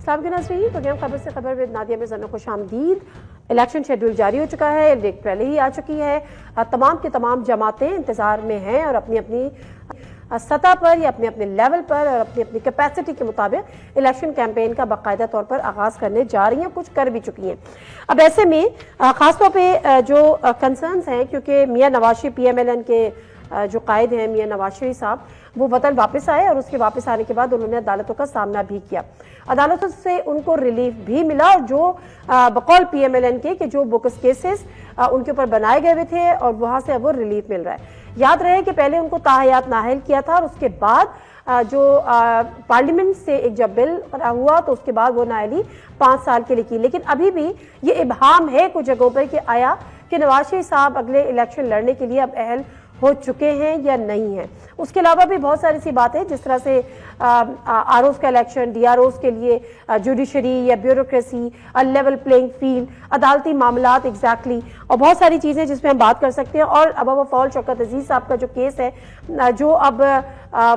السلام کے ناظرین، پروگرام خبر سے خبر ود نادیہ مرزا میں خوش آمدید۔ الیکشن شیڈول جاری ہو چکا ہے، ڈیٹ پہلے ہی آ چکی ہے۔ تمام کی تمام جماعتیں انتظار میں ہیں اور اپنی اپنی سطح پر یا اپنے اپنے لیول پر اور اپنی اپنی کیپیسٹی کے مطابق الیکشن کیمپین کا باقاعدہ طور پر آغاز کرنے جا رہی ہیں، کچھ کر بھی چکی ہیں۔ اب ایسے میں خاص طور پہ جو کنسرنز ہیں، کیونکہ میاں نواز شریف PMLN کے جو قائد ہیں میاں نواز شریف صاحب، وہ وطن واپس آئے اور اس کے واپس آنے کے بعد انہوں نے عدالتوں کا سامنا بھی کیا۔ عدالتوں سے ان کو ریلیف بھی ملا، اور جو بقول PMLN کے کہ جو بوکس کیسز ان کے اوپر بنائے گئے ہوئے تھے اور وہاں سے اب وہ ریلیف مل رہا ہے۔ یاد رہے کہ پہلے ان کو تاحیات نااہل کیا تھا اور اس کے بعد جو پارلیمنٹ سے ایک جب بل ہوا تو اس کے بعد وہ نااہلی 5 سال کے لیے کی، لیکن ابھی بھی یہ ابہام ہے کچھ جگہوں پر کہ آیا کہ نواز شریف صاحب اگلے الیکشن لڑنے کے لیے اب اہل ہو چکے ہیں یا نہیں ہیں۔ اس کے علاوہ بھی بہت ساری سی باتیں، جس طرح سے ROs کا الیکشن، DROs کے لیے جوڈیشری یا بیوروکریسی، لیول پلینگ فیلڈ، عدالتی معاملات ایگزیکٹلی، اور بہت ساری چیزیں جس پہ ہم بات کر سکتے ہیں۔ اور ابا وفال شوکت عزیز صاحب کا جو کیس ہے، جو اب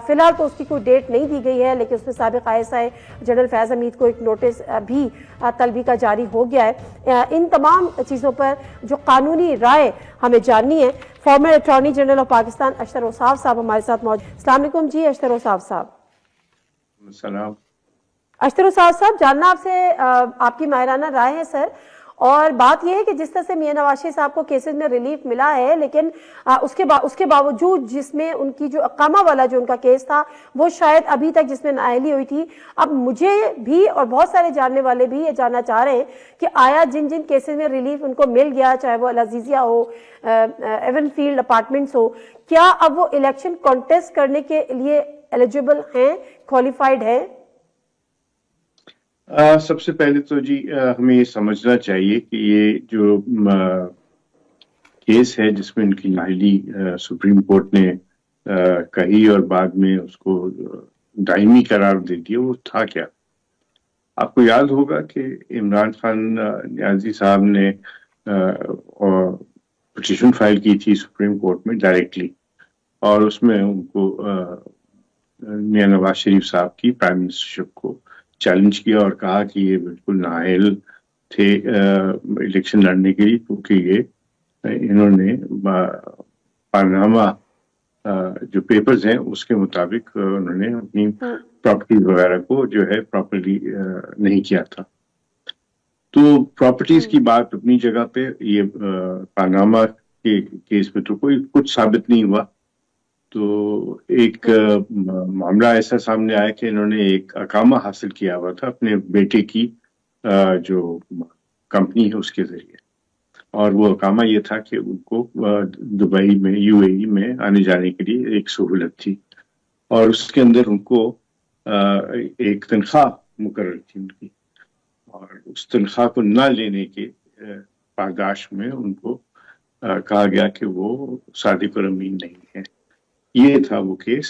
فی الحال تو اس کی کوئی ڈیٹ نہیں دی گئی ہے، لیکن اس میں سابق ISI جنرل فیض حمید کو ایک نوٹس بھی طلبی کا جاری ہو گیا ہے۔ ان تمام چیزوں پر جو قانونی رائے ہمیں جاننی ہے، former attorney general of Pakistan Ashtar Ausaf صاحب ہمارے ساتھ موجود۔ السلام علیکم جی اشتر اوصاف صاحب۔ السلام اشتر اوصاف صاحب، جاننا آپ سے آپ کی ماہرانہ رائے ہے سر، اور بات یہ ہے کہ جس طرح سے میاں نواز شریف صاحب کو کیسز میں ریلیف ملا ہے، لیکن اس کے باوجود جس میں ان کی جو اقامہ والا جو ان کا کیس تھا وہ شاید ابھی تک جس میں نااہلی ہوئی تھی، اب مجھے بھی اور بہت سارے جاننے والے بھی یہ جاننا چاہ رہے ہیں کہ آیا جن کیسز میں ریلیف ان کو مل گیا، چاہے وہ العزیزیہ ہو، ایون فیلڈ اپارٹمنٹس ہو، کیا اب وہ الیکشن کانٹیسٹ کرنے کے لیے ایلیجیبل ہیں، کوالیفائڈ ہیں؟ سب سے پہلے تو جی ہمیں یہ سمجھنا چاہیے کہ یہ جو کیس ہے جس میں ان کی نااہلی سپریم کورٹ نے کہی اور بعد میں اس کو دائمی قرار دے دیا، وہ تھا کیا؟ آپ کو یاد ہوگا کہ عمران خان نیازی صاحب نے پٹیشن فائل کی تھی سپریم کورٹ میں ڈائریکٹلی، اور اس میں ان کو میاں نواز شریف صاحب کی پرائم منسٹرشپ کو چیلنج کیا اور کہا کہ یہ بالکل نااہل تھے الیکشن لڑنے کے لیے، کیونکہ یہ انہوں نے پاناما جو پیپرز ہیں اس کے مطابق انہوں نے اپنی پراپرٹیز وغیرہ کو جو ہے پراپرلی نہیں کیا تھا۔ تو پراپرٹیز کی بات اپنی جگہ پہ، یہ پاناما کے کیس میں تو کوئی کچھ ثابت نہیں ہوا، تو ایک معاملہ ایسا سامنے آیا کہ انہوں نے ایک اقامہ حاصل کیا ہوا تھا اپنے بیٹے کی جو کمپنی ہے اس کے ذریعے، اور وہ اقامہ یہ تھا کہ ان کو دبئی میں UAE میں آنے جانے کے لیے ایک سہولت تھی، اور اس کے اندر ان کو ایک تنخواہ مقرر تھی ان کی، اور اس تنخواہ کو نہ لینے کے پاداش میں ان کو کہا گیا کہ وہ صادق اور امین نہیں ہے۔ یہ تھا وہ کیس،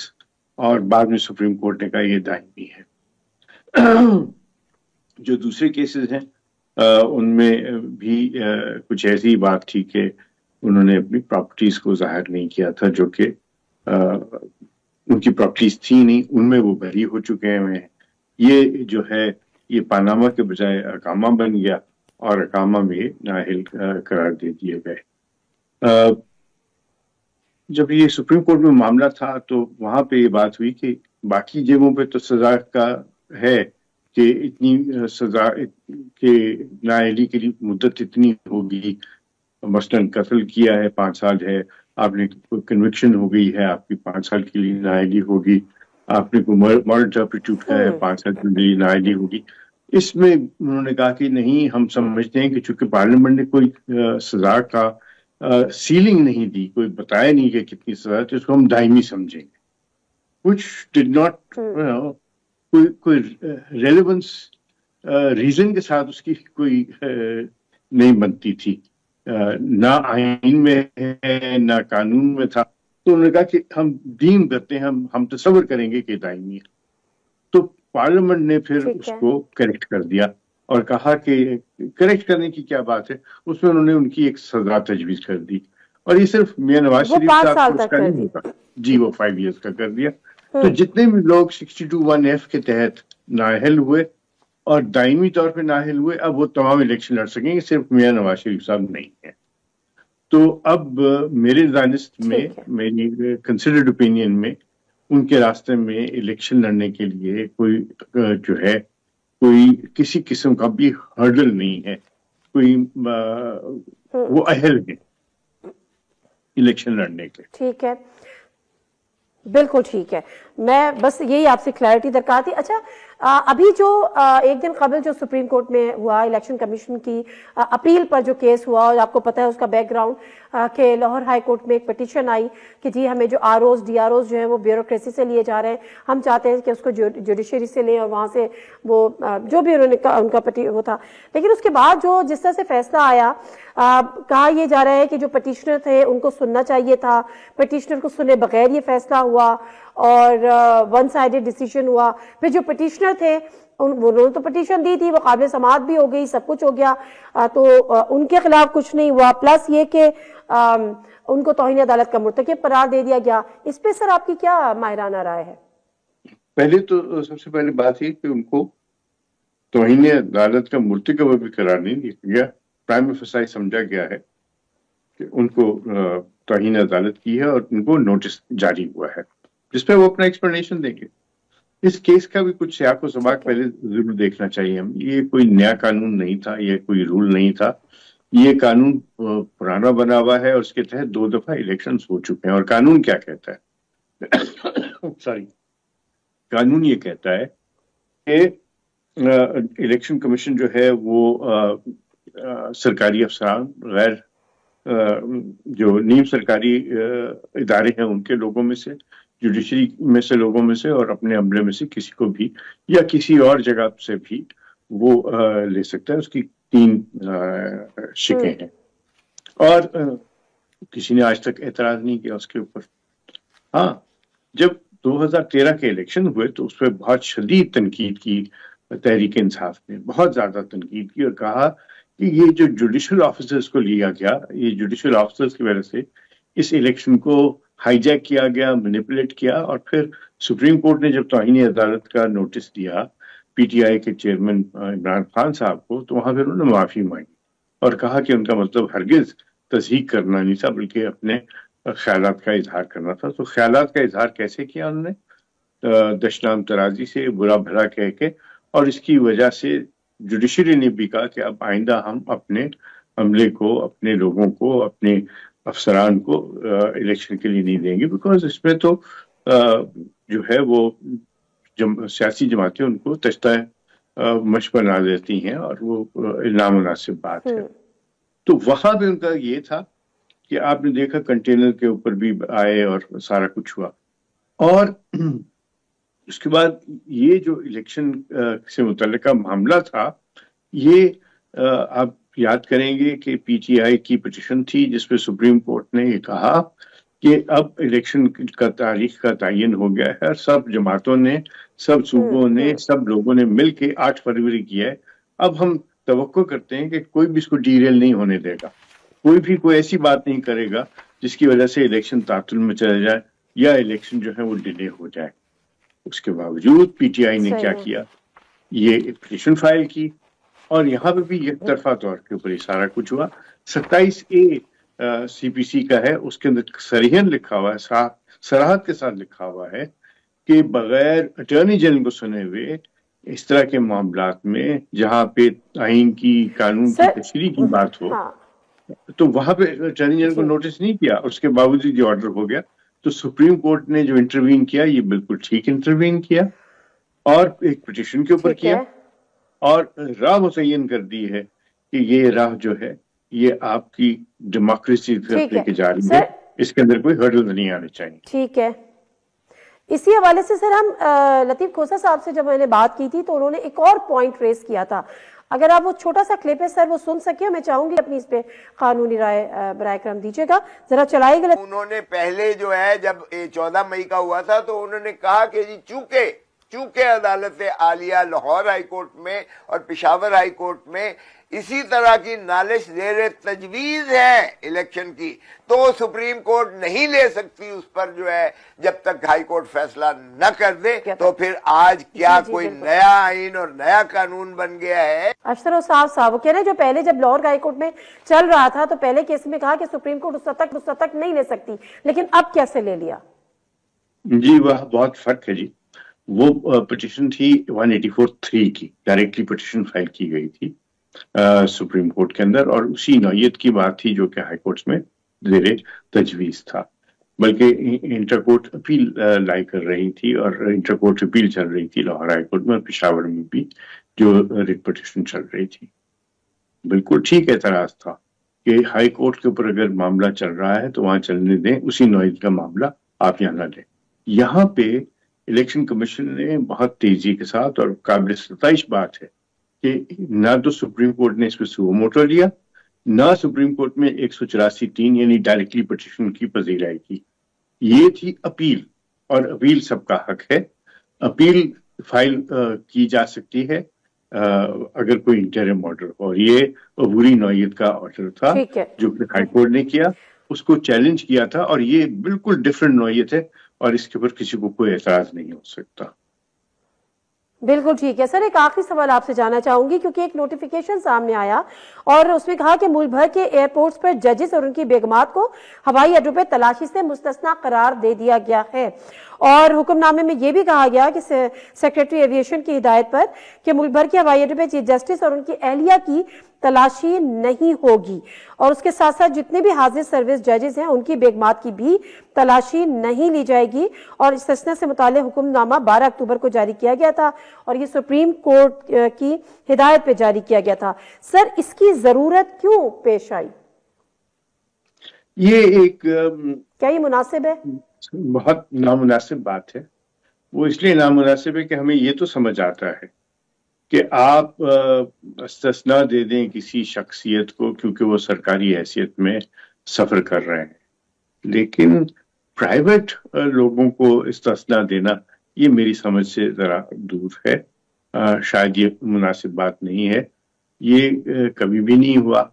اور بعد میں سپریم کورٹ نے کہا یہ دائمی ہے۔ جو دوسرے کیسز ہیں ان میں بھی کچھ ایسی بات تھی کہ انہوں نے اپنی پراپرٹیز کو ظاہر نہیں کیا تھا، جو کہ ان کی پراپرٹیز تھی نہیں، ان میں وہ بری ہو چکے ہیں۔ یہ جو ہے یہ پاناما کے بجائے اقامہ بن گیا، اور اقامہ میں نااہل قرار دے دیے گئے۔ جب یہ سپریم کورٹ میں معاملہ تھا تو وہاں پہ یہ بات ہوئی کہ باقی جگہوں پہ تو سزا کا ہے کہ اتنی سزا کے نااہلی کے لیے مدت اتنی ہوگی، مثلاً قتل کیا ہے 5 سال ہے، آپ نے کنوکشن ہو گئی ہے، آپ کی 5 سال کے لیے نااہلی ہوگی، آپ نے کوئی مرڈر ٹرپیٹیوٹ کا ہے 5 سال کے لیے نااہلی ہوگی۔ اس میں انہوں نے کہا کہ نہیں، ہم سمجھتے ہیں کہ چونکہ پارلیمنٹ نے کوئی سزا کا سیلنگ نہیں دی، کوئی بتایا نہیں کہ کتنی سزا ہے، تو اس کو ہم دائمی سمجھیں گے، which did not کوئی ریلیونس ریزن کے ساتھ اس کی کوئی نہیں بنتی تھی، نہ آئین میں ہے نہ قانون میں تھا۔ تو انہوں نے کہا کہ ہم دیم کرتے ہیں، ہم تصور کریں گے کہ دائمی ہے۔ تو پارلیمنٹ نے پھر اس کو کریکٹ کر دیا اور کہا کہ کریکٹ کرنے کی کیا بات ہے، اس میں انہوں نے ان کی ایک سزا تجویز کر دی، اور یہ صرف میاں نواز شریف صاحب کو اس کا نہیں ہوتا جی، وہ 5 ایئرس کا کر دیا۔ تو جتنے بھی لوگ 62(1)F کے تحت نااہل ہوئے اور دائمی طور پہ نااہل ہوئے، اب وہ تمام الیکشن لڑ سکیں گے، صرف میاں نواز شریف صاحب نہیں ہیں. تو اب میرے دانست میں، میری کنسیڈرڈ اوپینین میں، ان کے راستے میں الیکشن لڑنے کے لیے کوئی جو ہے کوئی کسی قسم کا بھی ہرڈل نہیں ہے. کوئی وہ اہل ہے الیکشن لڑنے کے. ٹھیک ہے، بالکل ٹھیک ہے. میں بس یہی آپ سے کلیئرٹی درکار تھی. اچھا، ابھی جو ایک دن قبل جو سپریم کورٹ میں ہوا الیکشن کمیشن کی اپیل پر جو کیس ہوا، اور آپ کو پتہ ہے اس کا بیک گراؤنڈ کہ لاہور ہائی کورٹ میں ایک پٹیشن آئی کہ جی ہمیں جو R Os D R Os جو ہیں وہ بیوروکریسی سے لیے جا رہے ہیں، ہم چاہتے ہیں کہ اس کو جوڈیشری سے لیں اور وہاں سے وہ جو بھی انہوں نے ان کا وہ تھا. لیکن اس کے بعد جو جس طرح سے فیصلہ آیا، کہا یہ جا رہا ہے کہ جو پٹیشنر تھے ان کو سننا چاہیے تھا، پٹیشنر کو سنے بغیر یہ فیصلہ ہوا اور ون سائیڈڈ ڈیسیژن ہوا. پھر جو پٹیشنر تھے انہوں نے تو پٹیشن دی تھی، وہ قابل سماعت بھی ہو گئی، سب کچھ ہو گیا، تو ان کے خلاف کچھ نہیں ہوا. پلس یہ کہ ان کو توہین عدالت کا مرتکب قرار دے دیا گیا. اس پہ سر آپ کی کیا ماہرانہ رائے ہے؟ پہلے تو سب سے پہلی بات یہ کہ ان کو توہین عدالت کا مرتکب بھی قرار نہیں دیا گیا. پرائم فسائی سمجھا گیا ہے کہ ان کو توہین عدالت کی ہے اور ان کو نوٹس جاری ہوا ہے جس پہ وہ اپنا ایکسپلینیشن دیں گے. اس کیس کا بھی کچھ سیاق و سباق پہلے ضرور دیکھنا چاہیے ہم. یہ کوئی نیا قانون نہیں تھا، یہ کوئی رول نہیں تھا. یہ قانون پرانا بنا ہوا ہے اور اس کے تحت 2 دفعہ الیکشنز ہو چکے ہیں. اور قانون کیا کہتا ہے؟ سوری، قانون یہ کہتا ہے کہ الیکشن کمیشن جو ہے وہ سرکاری افسران، غیر جو نیم سرکاری ادارے ہیں ان کے لوگوں میں سے، جوڈیشری میں سے لوگوں میں سے، اور اپنے عملے میں سے کسی کو بھی یا کسی اور جگہ سے بھی وہ لے سکتا ہے. اس کی 3 شکیں ہیں اور کسی نے آج تک اعتراض نہیں کیا اس کے اوپر. ہاں، جب 2013 کے الیکشن ہوئے تو اس پہ بہت شدید تنقید کی تحریک انصاف نے، بہت زیادہ تنقید کی اور کہا کہ یہ جو جوڈیشل آفیسرز کو لیا گیا، یہ جوڈیشل آفیسرز کی وجہ سے اس الیکشن کو ہائی جیک کیا گیا، مینیپولیٹ کیا. اور پھر سپریم کورٹ نے جب توہین عدالت کا نوٹس دیا پی ٹی آئی کے چیئرمین عمران خان صاحب کو، تو وہاں پھر انہوں نے معافی مانگی اور کہا کہ ان کا مطلب ہرگز تصحیح کرنا نہیں تھا بلکہ اپنے خیالات کا اظہار کرنا تھا. تو خیالات کا اظہار کیسے کیا انہوں نے؟ دشنام ترازی سے، برا بھلا کہہ کے. اور اس کی وجہ سے جوڈیشری نے بھی کہا کہ اب آئندہ ہم اپنے عملے کو، اپنے لوگوں کو، اپنے افسران کو الیکشن کے لیے نہیں دیں گے، بیکاز اس میں تو جو ہے وہ سیاسی جماعتیں ان کو تشتہ مشق بنا دیتی ہیں اور وہ نامناسب بات ہے. تو وہاں بھی ان کا یہ تھا کہ آپ نے دیکھا کنٹینر کے اوپر بھی آئے اور سارا کچھ ہوا. اور اس کے بعد یہ جو الیکشن سے متعلقہ معاملہ تھا، یہ آپ یاد کریں گے کہ پی ٹی آئی کی پٹیشن تھی جس پہ سپریم کورٹ نے یہ کہا کہ اب الیکشن کا تاریخ کا تعین ہو گیا ہے. سب جماعتوں نے، سب صوبوں نے، سب لوگوں نے مل کے 8 فروری کیا ہے. اب ہم توقع کرتے ہیں کہ کوئی بھی اس کو ڈیریل نہیں ہونے دے گا، کوئی ایسی بات نہیں کرے گا جس کی وجہ سے الیکشن تعطل میں چلے جائے یا الیکشن جو ہے وہ ڈیلے ہو جائے. اس کے باوجود پی ٹی آئی نے کیا کیا، یہ پٹیشن فائل کی اور یہاں پہ بھی یک طرفہ طور کے اوپر یہ سارا کچھ ہوا. 27A سی پی سی کا ہے، اس کے اندر صریحاً لکھا ہوا ہے، صراحت کے ساتھ لکھا ہوا ہے کہ بغیر اٹارنی جنرل کو سنے ہوئے اس طرح کے معاملات میں جہاں پہ آئین کی، قانون کی تشریح کی بات ہو، تو وہاں پہ اٹارنی جنرل کو نوٹس نہیں کیا. اس کے باوجود یہ آرڈر ہو گیا. تو سپریم کورٹ نے جو انٹروین کیا یہ بالکل ٹھیک انٹروین کیا اور ایک پٹیشن کے اوپر کیا اور راہ متعین کر دی ہے کہ یہ راہ جو ہے یہ آپ کی ڈیموکریسی طرف لے کے جا رہی ہے، اس کے اندر کوئی ہرڈل نہیں آنے چاہیے. ٹھیک ہے. اسی حوالے سے سر ہم لطیف کھوسہ صاحب سے جب میں نے بات کی تھی تو انہوں نے ایک اور پوائنٹ ریز کیا تھا. اگر آپ وہ چھوٹا سا کلپ ہے سر وہ سن سکے، میں چاہوں گی اپنی اس پہ قانونی رائے برائے کرم دیجیے گا، ذرا چلائے گا. انہوں نے پہلے جو ہے جب 14 مئی کا ہوا تھا تو انہوں نے کہا کہ جی چونکہ عدالت عالیہ لاہور ہائی کورٹ میں اور پشاور ہائی کورٹ میں اسی طرح کی نالش زیر تجویز ہے الیکشن کی تو سپریم کورٹ نہیں لے سکتی اس پر جو ہے جب تک ہائی کورٹ فیصلہ نہ کر دے. تو پھر آج کیا کوئی نیا آئین اور نیا قانون بن گیا ہے؟ اشتر صاحب وہ کہہ رہے ہیں جو پہلے جب لاہور ہائی کورٹ میں چل رہا تھا تو پہلے کیس میں کہا کہ سپریم کورٹ اس تک نہیں لے سکتی، لیکن اب کیسے لے لیا؟ جی وہ بہت فرق ہے جی. وہ پٹیشن تھی 184(3) کی، ڈائریکٹلی پٹیشن فائل کی گئی تھی سپریم کورٹ کے اندر، اور اسی نوعیت کی بات تھی جو کہ ہائی کورٹس میں زیر تجویز تھا. بلکہ انٹر کورٹ اپیل لائی کر رہی تھی، اور انٹر کورٹ اپیل چل رہی تھی لاہور ہائی کورٹ میں اور پشاور میں بھی جو ریٹ پٹیشن چل رہی تھی. بالکل ٹھیک اعتراض تھا کہ ہائی کورٹ کے اوپر اگر معاملہ چل رہا ہے تو وہاں چلنے دیں، اسی نوعیت کا معاملہ آپ یہاں نہ لیں. یہاں پہ الیکشن کمیشن نے بہت تیزی کے ساتھ، اور قابل ستائش بات ہے کہ نہ تو سپریم کورٹ نے اس پہ سو موٹو لیا، نہ سپریم کورٹ میں 184(3) یعنی ڈائریکٹلی پٹیشن کی پذیرائی کی. یہ تھی اپیل، اور اپیل سب کا حق ہے. اپیل فائل کی جا سکتی ہے اگر کوئی انٹرم آرڈر ہو، اور یہ عبوری نوعیت کا آرڈر تھا جو کہ ہائی کورٹ نے کیا، اس کو چیلنج کیا تھا، اور یہ بالکل ڈفرینٹ نوعیت ہے اور اس کے اوپر کسی کو کوئی اعتراض نہیں ہو سکتا. بالکل ٹھیک ہے سر. ایک آخری سوال آپ سے جاننا چاہوں گی، کیونکہ ایک نوٹیفیکیشن سامنے آیا اور اس میں کہا کہ ملک بھر کے ایئرپورٹس پر ججز اور ان کی بیگمات کو ہوائی اڈوں پہ تلاشی سے مستثنا قرار دے دیا گیا ہے، اور حکم نامے میں یہ بھی کہا گیا کہ سیکریٹری ایویشن کی ہدایت پر کہ ملک بھر کے ہوائی اڈے پہ چیف جسٹس اور ان کی اہلیہ کی تلاشی نہیں ہوگی، اور اس کے ساتھ ساتھ جتنے بھی حاضر سروس ججز ہیں ان کی بیگمات کی بھی تلاشی نہیں لی جائے گی. اور استثناء سے متعلق حکم نامہ 12 اکتوبر کو جاری کیا گیا تھا، اور یہ سپریم کورٹ کی ہدایت پہ جاری کیا گیا تھا. سر اس کی ضرورت کیوں پیش آئی؟ یہ ایک کیا یہ مناسب ہے؟ بہت نامناسب بات ہے. وہ اس لیے نامناسب ہے کہ ہمیں یہ تو سمجھ آتا ہے کہ آپ استثناء دے دیں کسی شخصیت کو کیونکہ وہ سرکاری حیثیت میں سفر کر رہے ہیں، لیکن پرائیویٹ لوگوں کو استثناء دینا یہ میری سمجھ سے ذرا دور ہے. شاید یہ مناسب بات نہیں ہے، یہ کبھی بھی نہیں ہوا.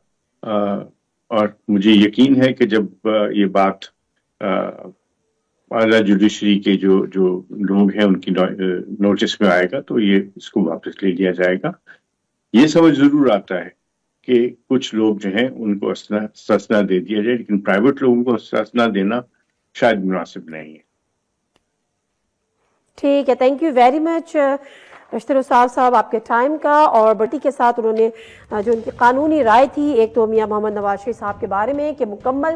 اور مجھے یقین ہے کہ جب یہ بات اعلیٰ جوڈیشری کے جو لوگ ہیں ان کی نوٹس میں آئے گا تو یہ اس کو واپس لے لیا جائے گا. یہ سمجھ ضرور آتا ہے کہ کچھ لوگ جو ہیں ان کو استثناء دے دیا جائے، لیکن پرائیویٹ لوگوں کو استثناء دینا شاید مناسب نہیں ہے. ٹھیک ہے، تھینک یو ویری مچ اشتر صاحب آپ کے ٹائم کا. اور بڑی کے ساتھ انہوں نے جو ان کی قانونی رائے تھی، ایک تو میاں محمد نواز شریف صاحب کے بارے میں کہ مکمل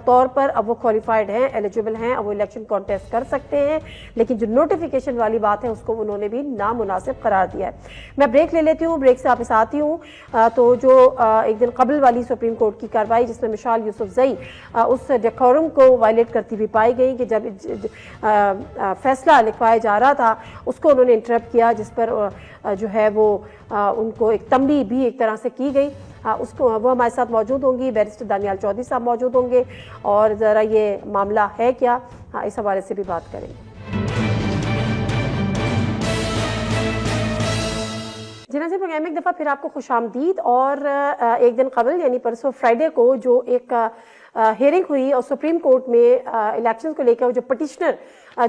طور پر اب وہ کوالیفائڈ ہیں، ایلیجیبل ہیں، اب وہ الیکشن کانٹیسٹ کر سکتے ہیں، لیکن جو نوٹیفیکیشن والی بات ہے اس کو انہوں نے بھی نامناسب قرار دیا ہے. میں بریک لے لیتی ہوں، بریک سے واپس آتی ہوں. تو جو ایک دن قبل والی سپریم کورٹ کی کارروائی جس میں مشال یوسفزئی اس ڈیکورم کو وائلیٹ کرتی ہوئی پائی گئی کہ جب فیصلہ لکھوایا جا رہا تھا اس کو انہوں نے انٹرپٹ کیا، جس پر جو ہے وہ ان کو ایک تنبیہ بھی ایک طرح سے کی گئی. اس کو وہ ہمارے ساتھ موجود ہوں گی، بیرسٹر دانیال چودھری صاحب موجود ہوں گے، اور ذرا یہ معاملہ ہے کیا اس حوالے سے بھی بات کریں گے. جنازے پروگرام میں ایک دفعہ پھر آپ کو خوش آمدید. اور ایک دن قبل یعنی پرسوں فرائیڈے کو جو ایک ہیئرنگ ہوئی اور سپریم کورٹ میں الیکشنز کو لے کر جو پٹیشنر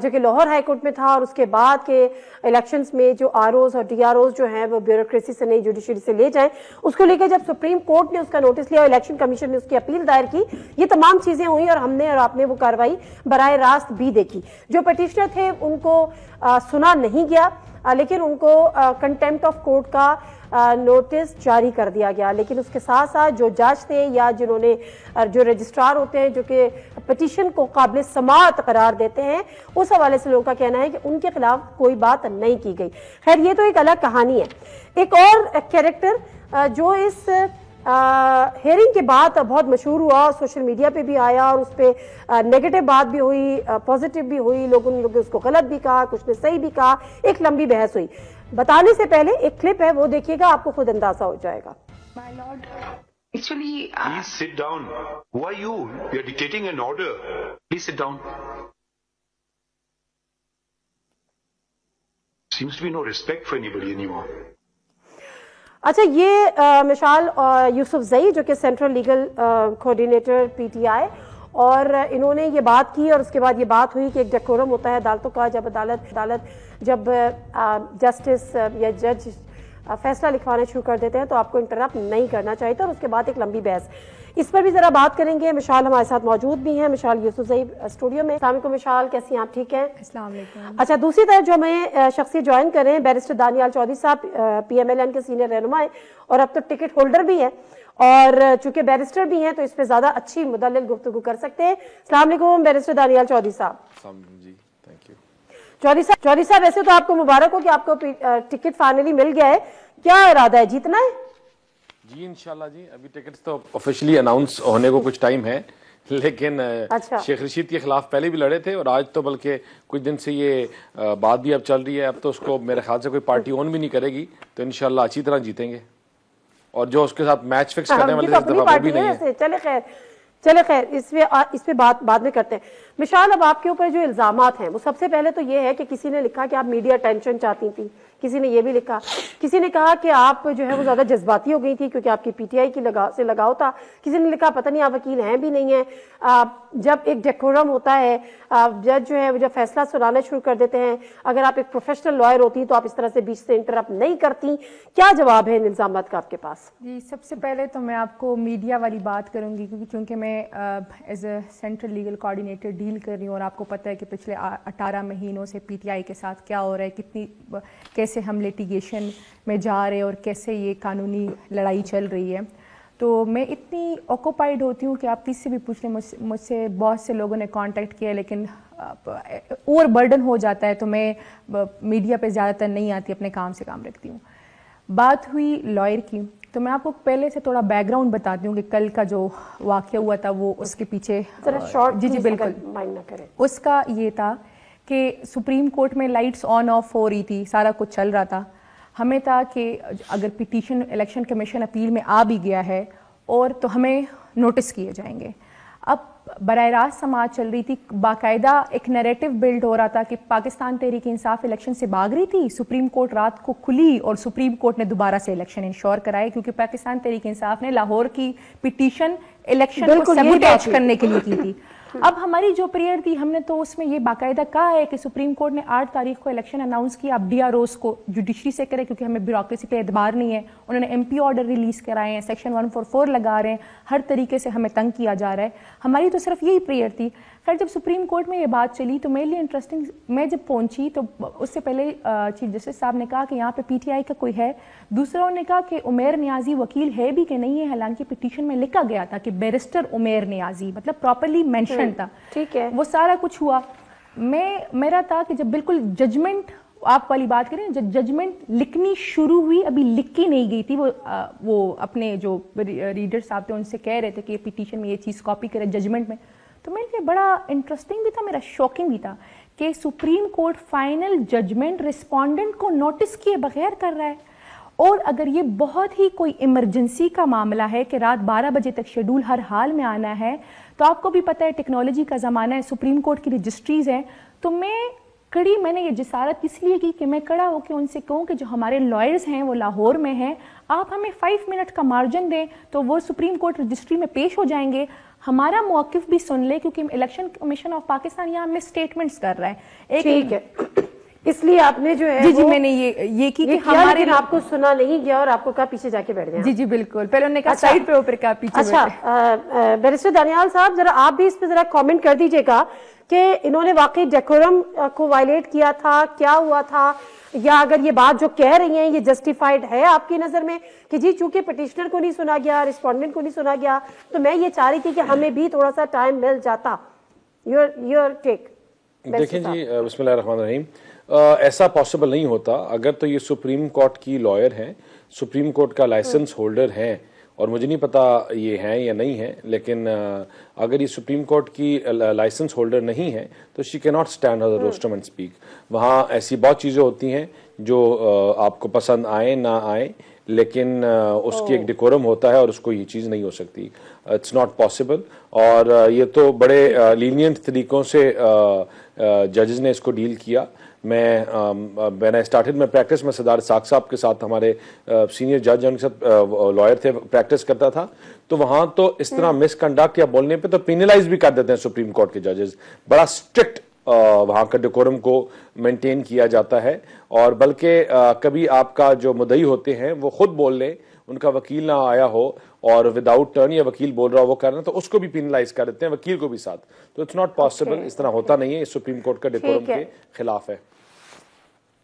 جو کہ لاہور ہائی کورٹ میں تھا، اور اس کے بعد کے الیکشنز میں جو آر اوز اور ڈی آر اوز جو ہیں وہ بیوروکریسی سے نہیں جوڈیشری سے لے جائیں، اس کو لے کر جب سپریم کورٹ نے اس کا نوٹس لیا اور الیکشن کمیشن نے اس کی اپیل دائر کی، یہ تمام چیزیں ہوئی اور ہم نے اور آپ نے وہ کارروائی براہ راست بھی دیکھی. جو پٹیشنر تھے ان کو سنا نہیں گیا، لیکن ان کو کنٹیمپٹ آف کورٹ کا نوٹس جاری کر دیا گیا. لیکن اس کے ساتھ ساتھ جو جج تھے یا جنہوں نے جو رجسٹرار ہوتے ہیں جو کہ پٹیشن کو قابل سماعت قرار دیتے ہیں، اس حوالے سے لوگوں کا کہنا ہے کہ ان کے خلاف کوئی بات نہیں کی گئی. خیر یہ تو ایک الگ کہانی ہے. ایک اور کیریکٹر جو اس ہیئرنگ کے بعد بہت مشہور ہوا، سوشل میڈیا پہ بھی آیا اور اس پہ نیگیٹو بات بھی ہوئی، پازیٹیو بھی ہوئی، لوگوں نے اس کو غلط بھی کہا، کچھ نے صحیح بھی کہا، ایک لمبی بحث ہوئی. بتانے سے پہلے ایک کلپ ہے، وہ دیکھیے گا، آپ کو خود اندازہ ہو جائے گا. My lord, actually, Please sit down. Who are you? You are dictating an order. Please sit down. Seems to be no respect for anybody anymore. اچھا یہ مشال یوسف زئی جو کہ central legal coordinator P T I, اور انہوں نے یہ بات کی اور اس کے بعد یہ بات ہوئی کہ ایک ڈیکورم ہوتا ہے عدالتوں کا، جب عدالت جب جسٹس یا جج فیصلہ لکھوانا شروع کر دیتے ہیں تو آپ کو انٹرپٹ نہیں کرنا چاہیے تھا، اور اس کے بعد ایک لمبی بحث، اس پر بھی ذرا بات کریں گے۔ مشال ہمارے ساتھ موجود بھی ہیں، مشال یوسف زئی اسٹوڈیو میں۔ السلام علیکم مشال، کیسی ہیں آپ؟ ٹھیک ہیں؟ السلام علیکم۔ اچھا، دوسری طرف جو ہمیں شخصی جوائن کر رہے ہیں بیرسٹر دانیال چودھری صاحب، پی ایم ایل این کے سینئر رہنما ہیں اور اب تو ٹکٹ ہولڈر بھی ہیں، اور چونکہ بیرسٹر بھی ہیں تو اس پہ زیادہ اچھی مدلل گفتگو کر سکتے ہیں۔ السلام علیکم بیرسٹر دانیال چودھری صاحب۔ جی تھینک یو۔ چودھری صاحب ویسے تو آپ کو مبارک ہو کہ آپ کو ٹکٹ فائنلی مل گیا ہے، کیا ارادہ ہے، جیتنا ہے؟ جی انشاءاللہ جی، ابھی ٹکٹس تو آفیشلی اناؤنس ہونے کو کچھ ٹائم ہے، لیکن شیخ رشید کے خلاف پہلے بھی لڑے تھے اور آج تو بلکہ کچھ دن سے یہ بات بھی اب چل رہی ہے، اب تو اس کو میرے خیال سے کوئی پارٹی اون بھی نہیں کرے گی، تو انشاءاللہ اچھی طرح جیتیں گے، اور جو اس کے ساتھ میچ فکس کرنے والے اس دفعہ وہ بھی نہیں ہے۔ چلے خیر، اس پہ بات بعد میں کرتے ہیں۔ مشال، اب آپ کے اوپر جو الزامات ہیں وہ سب سے پہلے تو یہ ہے کہ کسی نے لکھا کہ آپ میڈیا اٹینشن چاہتی تھی، کسی نے یہ بھی لکھا، کسی نے کہا کہ آپ جو ہے وہ زیادہ جذباتی ہو گئی تھی کیونکہ آپ کی پی ٹی آئی کی سے لگاؤ تھا، کسی نے لکھا پتہ نہیں آپ وکیل ہیں بھی نہیں ہیں، جب ایک ڈیکورم ہوتا ہے، جج جو ہے وہ جب فیصلہ سنانا شروع کر دیتے ہیں، اگر آپ ایک پروفیشنل لائر ہوتی تو آپ اس طرح سے بیچ سے انٹرپٹ نہیں کرتی، کیا جواب ہے ان الزامات کا آپ کے پاس؟ جی، سب سے پہلے تو میں آپ کو میڈیا والی بات کروں گی، کیونکہ چونکہ میں as a central legal coordinator deal کر رہی ہوں، اور آپ کو پتہ ہے کہ پچھلے 18 مہینوں سے پی ٹی آئی کے ساتھ کیا ہو رہا ہے، کیسے ہم لیٹیگیشن میں جا رہے اور کیسے یہ قانونی لڑائی چل رہی ہے، تو میں اتنی آکوپائڈ ہوتی ہوں کہ آپ کسی سے بھی پوچھ لیں، مجھ سے بہت سے لوگوں نے کانٹیکٹ کیا، لیکن اوور برڈن ہو جاتا ہے تو میں میڈیا پہ زیادہ تر نہیں آتی، اپنے کام سے کام رکھتی ہوں۔ بات ہوئی لائر کی، تو میں آپ کو پہلے سے تھوڑا بیک گراؤنڈ بتاتی ہوں کہ کل کا جو واقعہ ہوا تھا وہ اس کے پیچھے جی بالکل اس کا یہ تھا کہ سپریم کورٹ میں لائٹس آن آف ہو رہی تھی، سارا کچھ چل رہا تھا، ہمیں تھا کہ اگر پٹیشن الیکشن کمیشن اپیل میں آ بھی گیا ہے اور تو ہمیں نوٹس کیے جائیں گے۔ اب براہ راست سماعت چل رہی تھی، باقاعدہ ایک نیریٹو بلڈ ہو رہا تھا کہ پاکستان تحریک انصاف الیکشن سے بھاگ رہی تھی، سپریم کورٹ رات کو کھلی اور سپریم کورٹ نے دوبارہ سے الیکشن انشور کرائے، کیونکہ پاکستان تحریک انصاف نے لاہور کی پٹیشن الیکشن کو سیبوٹیج کرنے کے لیے کی تھی۔ اب ہماری جو پریئر تھی، ہم نے تو اس میں یہ باقاعدہ کہا ہے کہ سپریم کورٹ نے 8 تاریخ کو الیکشن اناؤنس کیا، اب ڈی آر اوز کو جوڈیشری سے کرے کیونکہ ہمیں بیوروکریسی پہ اعتبار نہیں ہے، انہوں نے ایم پی آرڈر ریلیز کرائے ہیں، سیکشن 144 لگا رہے ہیں، ہر طریقے سے ہمیں تنگ کیا جا رہا ہے، ہماری تو صرف یہی پریئر تھی۔ خیر جب سپریم کورٹ میں یہ بات چلی تو میرے لیے انٹرسٹنگ، میں جب پہنچی تو اس سے پہلے چیف جسٹس صاحب نے کہا کہ یہاں پہ پی ٹی آئی کا کوئی ہے، دوسروں نے کہا کہ عمیر نیازی وکیل ہے بھی کہ نہیں ہے، حالانکہ پٹیشن میں لکھا گیا تھا کہ بیرسٹر عمیر نیازی، مطلب پراپرلی مینشن تھا، ٹھیک ہے، وہ سارا کچھ ہوا۔ میرا تھا کہ جب بالکل ججمنٹ، آپ والی بات کریں، جب ججمنٹ لکھنی شروع ہوئی، ابھی لکھی نہیں گئی تھی، وہ اپنے جو ریڈر صاحب تھے ان سے کہہ رہے تھے کہ یہ پٹیشن میں یہ چیز کاپی کرے ججمنٹ میں، تو میرے لیے بڑا انٹرسٹنگ بھی تھا، میرا شاکنگ بھی تھا کہ supreme court final judgment respondent کو نوٹس کیے بغیر کر رہا ہے، اور اگر یہ بہت ہی کوئی ایمرجنسی کا معاملہ ہے کہ رات 12 بجے تک شیڈول ہر حال میں آنا ہے، تو آپ کو بھی پتہ ہے ٹیکنالوجی کا زمانہ ہے، سپریم کورٹ کی رجسٹریز ہیں، تو میں نے یہ جسارت اس لیے کی کہ میں کھڑا ہو کے ان سے کہوں کہ جو ہمارے لائرز ہیں وہ لاہور میں ہیں، آپ ہمیں 5 منٹ کا مارجن دیں تو وہ سپریم کورٹ رجسٹری میں پیش ہو جائیں گے، ہمارا موقف بھی سن لے، کیونکہ الیکشن کمیشن آف پاکستان یہاں میں اسٹیٹمنٹس کر رہا ہے۔ ٹھیک ہے، اس لیے آپ نے جو ہے جی میں نے یہ کی کہ ہمارے آپ کو سنا نہیں گیا اور آپ کو کہا پیچھے جا کے بیٹھ گئے۔ جی بالکل، پہلے انہوں نے کہا سائڈ پہ اوپر کہا پیچھے۔ اچھا بیرسٹر دانیال صاحب، ذرا آپ بھی اس پہ ذرا کامنٹ کر دیجیے گا کہ انہوں نے واقعی ڈیکورم کو وائلیٹ کیا تھا، کیا ہوا تھا، یا اگر یہ بات جو کہہ رہی ہیں یہ جسٹیفائڈ ہے آپ کی نظر میں کہ جی چونکہ پٹیشنر کو نہیں سنا گیا، رسپونڈنٹ کو نہیں سنا گیا، تو میں یہ چاہ رہی تھی کہ ہمیں بھی تھوڑا سا ٹائم مل جاتا۔ Your take. دیکھیں جی، بسم اللہ الرحمن الرحیم، ایسا پاسبل نہیں ہوتا، اگر تو یہ سپریم کورٹ کی لائر ہیں، سپریم کورٹ کا لائسنس ہولڈر ہیں، اور مجھے نہیں پتا یہ ہیں یا نہیں ہیں، لیکن اگر یہ سپریم کورٹ کی لائسنس ہولڈر نہیں ہے تو شی کی not stand as a rostrum and speak. وہاں ایسی بہت چیزیں ہوتی ہیں جو آپ کو پسند آئے نہ آئے, لیکن اس کی ایک ڈیکورم ہوتا ہے اور اس کو یہ چیز نہیں ہو سکتی. It's not possible. اور یہ تو بڑے لینینٹ طریقوں سے ججز نے اس کو ڈیل کیا. میں when I started میں پریکٹس میں سردار اسحاق صاحب کے ساتھ, ہمارے سینئر جج ان کے ساتھ لائر تھے, پریکٹس کرتا تھا, تو وہاں تو اس طرح مس کنڈکٹ یا بولنے پہ تو پینلائز بھی کر دیتے ہیں سپریم کورٹ کے ججز. بڑا اسٹرکٹ وہاں کا ڈیکورم کو مینٹین کیا جاتا ہے. اور بلکہ کبھی آپ کا جو مدعی ہوتے ہیں وہ خود بول لیں, ان کا وکیل نہ آیا ہو اور وداؤٹ ٹرن یا وکیل بول رہا ہو وہ کر رہے ہیں, تو اس کو بھی پینلائز کر دیتے ہیں, وکیل کو بھی ساتھ. تو اٹس ناٹ پاسبل, اس طرح ہوتا نہیں ہے, اس سپریم کورٹ کا ڈیکورم کے خلاف ہے.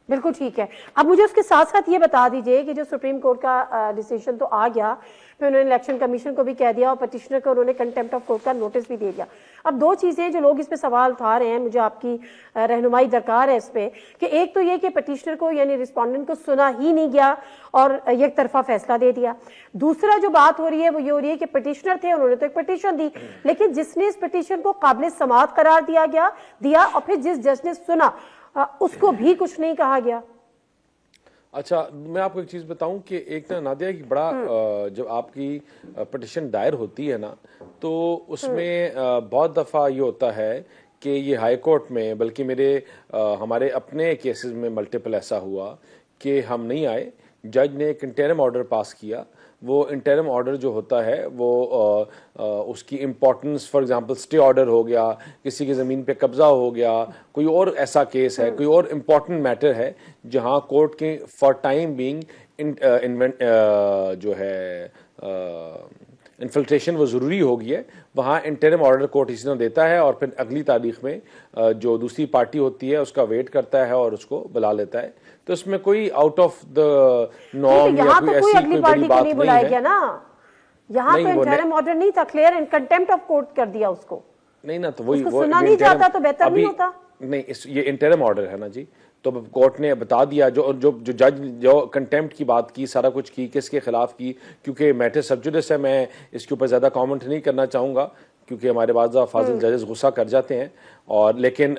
بالکل ٹھیک ہے. اب مجھے اس کے ساتھ ساتھ یہ بتا دیجئے کہ جو سپریم کورٹ کا ڈیسیژن تو آ گیا, پھر انہوں نے الیکشن کمیشن کو بھی کہہ دیا اور پٹیشنر کو انہوں نے کنٹیمپٹ آف کورٹ کا نوٹس بھی دے دیا. اب دو چیزیں جو لوگ اس پہ سوال اٹھا رہے ہیں, مجھے آپ کی رہنمائی درکار ہے اس پہ, کہ ایک تو یہ کہ پٹیشنر کو یعنی رسپونڈنٹ کو سنا ہی نہیں گیا اور یک طرفہ فیصلہ دے دیا. دوسرا جو بات ہو رہی ہے وہ یہ ہو رہی ہے کہ پٹیشنر تھے, انہوں نے تو ایک پٹیشن دی, لیکن جس نے اس پٹیشن کو قابل سماعت قرار دیا اور پھر جس جج نے سنا اس کو بھی کچھ نہیں کہا گیا. اچھا, میں آپ کو ایک چیز بتاؤں کہ ایک نا نادیہ کی بڑا جب آپ کی پٹیشن دائر ہوتی ہے نا, تو اس میں بہت دفعہ یہ ہوتا ہے کہ یہ ہائی کورٹ میں, بلکہ ہمارے اپنے کیسز میں ملٹیپل ایسا ہوا کہ ہم نہیں آئے, جج نے ایک انٹرم آرڈر پاس کیا. وہ انٹرم آرڈر جو ہوتا ہے وہ اس کی importance, for example stay order ہو گیا, کسی کی زمین پہ قبضہ ہو گیا, کوئی اور ایسا کیس ہے, کوئی اور امپورٹنٹ میٹر ہے جہاں کورٹ کے فار ٹائم بینگ جو ہے انفلٹریشن وہ ضروری ہوگی ہے, وہاں انٹرم آرڈر کورٹ اسی طرح دیتا ہے اور پھر اگلی تاریخ میں جو دوسری پارٹی ہوتی ہے اس کا ویٹ کرتا ہے اور اس کو بلا لیتا ہے. تو اس میں کوئی آؤٹ آف دا نارم یا کوئی ایسی کوئی بڑی بات نہیں ہے نا. یہاں تو انٹرم آرڈر نہیں تھا, کلیئر کنٹیمپٹ آف کورٹ کر دیا اس کو. نہیں نا, تو وہی سنا نہیں جاتا تو بہتر نہیں ہوتا. نہیں, یہ انٹرم آرڈر ہے نا جی, تو کورٹ نے بتا دیا, جو جج جو کنٹیمپٹ کی بات کی, سارا کچھ کی, کس کے خلاف کی, کیونکہ میٹر سب جوڈس ہے, میں اس کے اوپر زیادہ کامنٹ نہیں کرنا چاہوں گا کیونکہ ہمارے بعض فاضل ججز غصہ کر جاتے ہیں. اور لیکن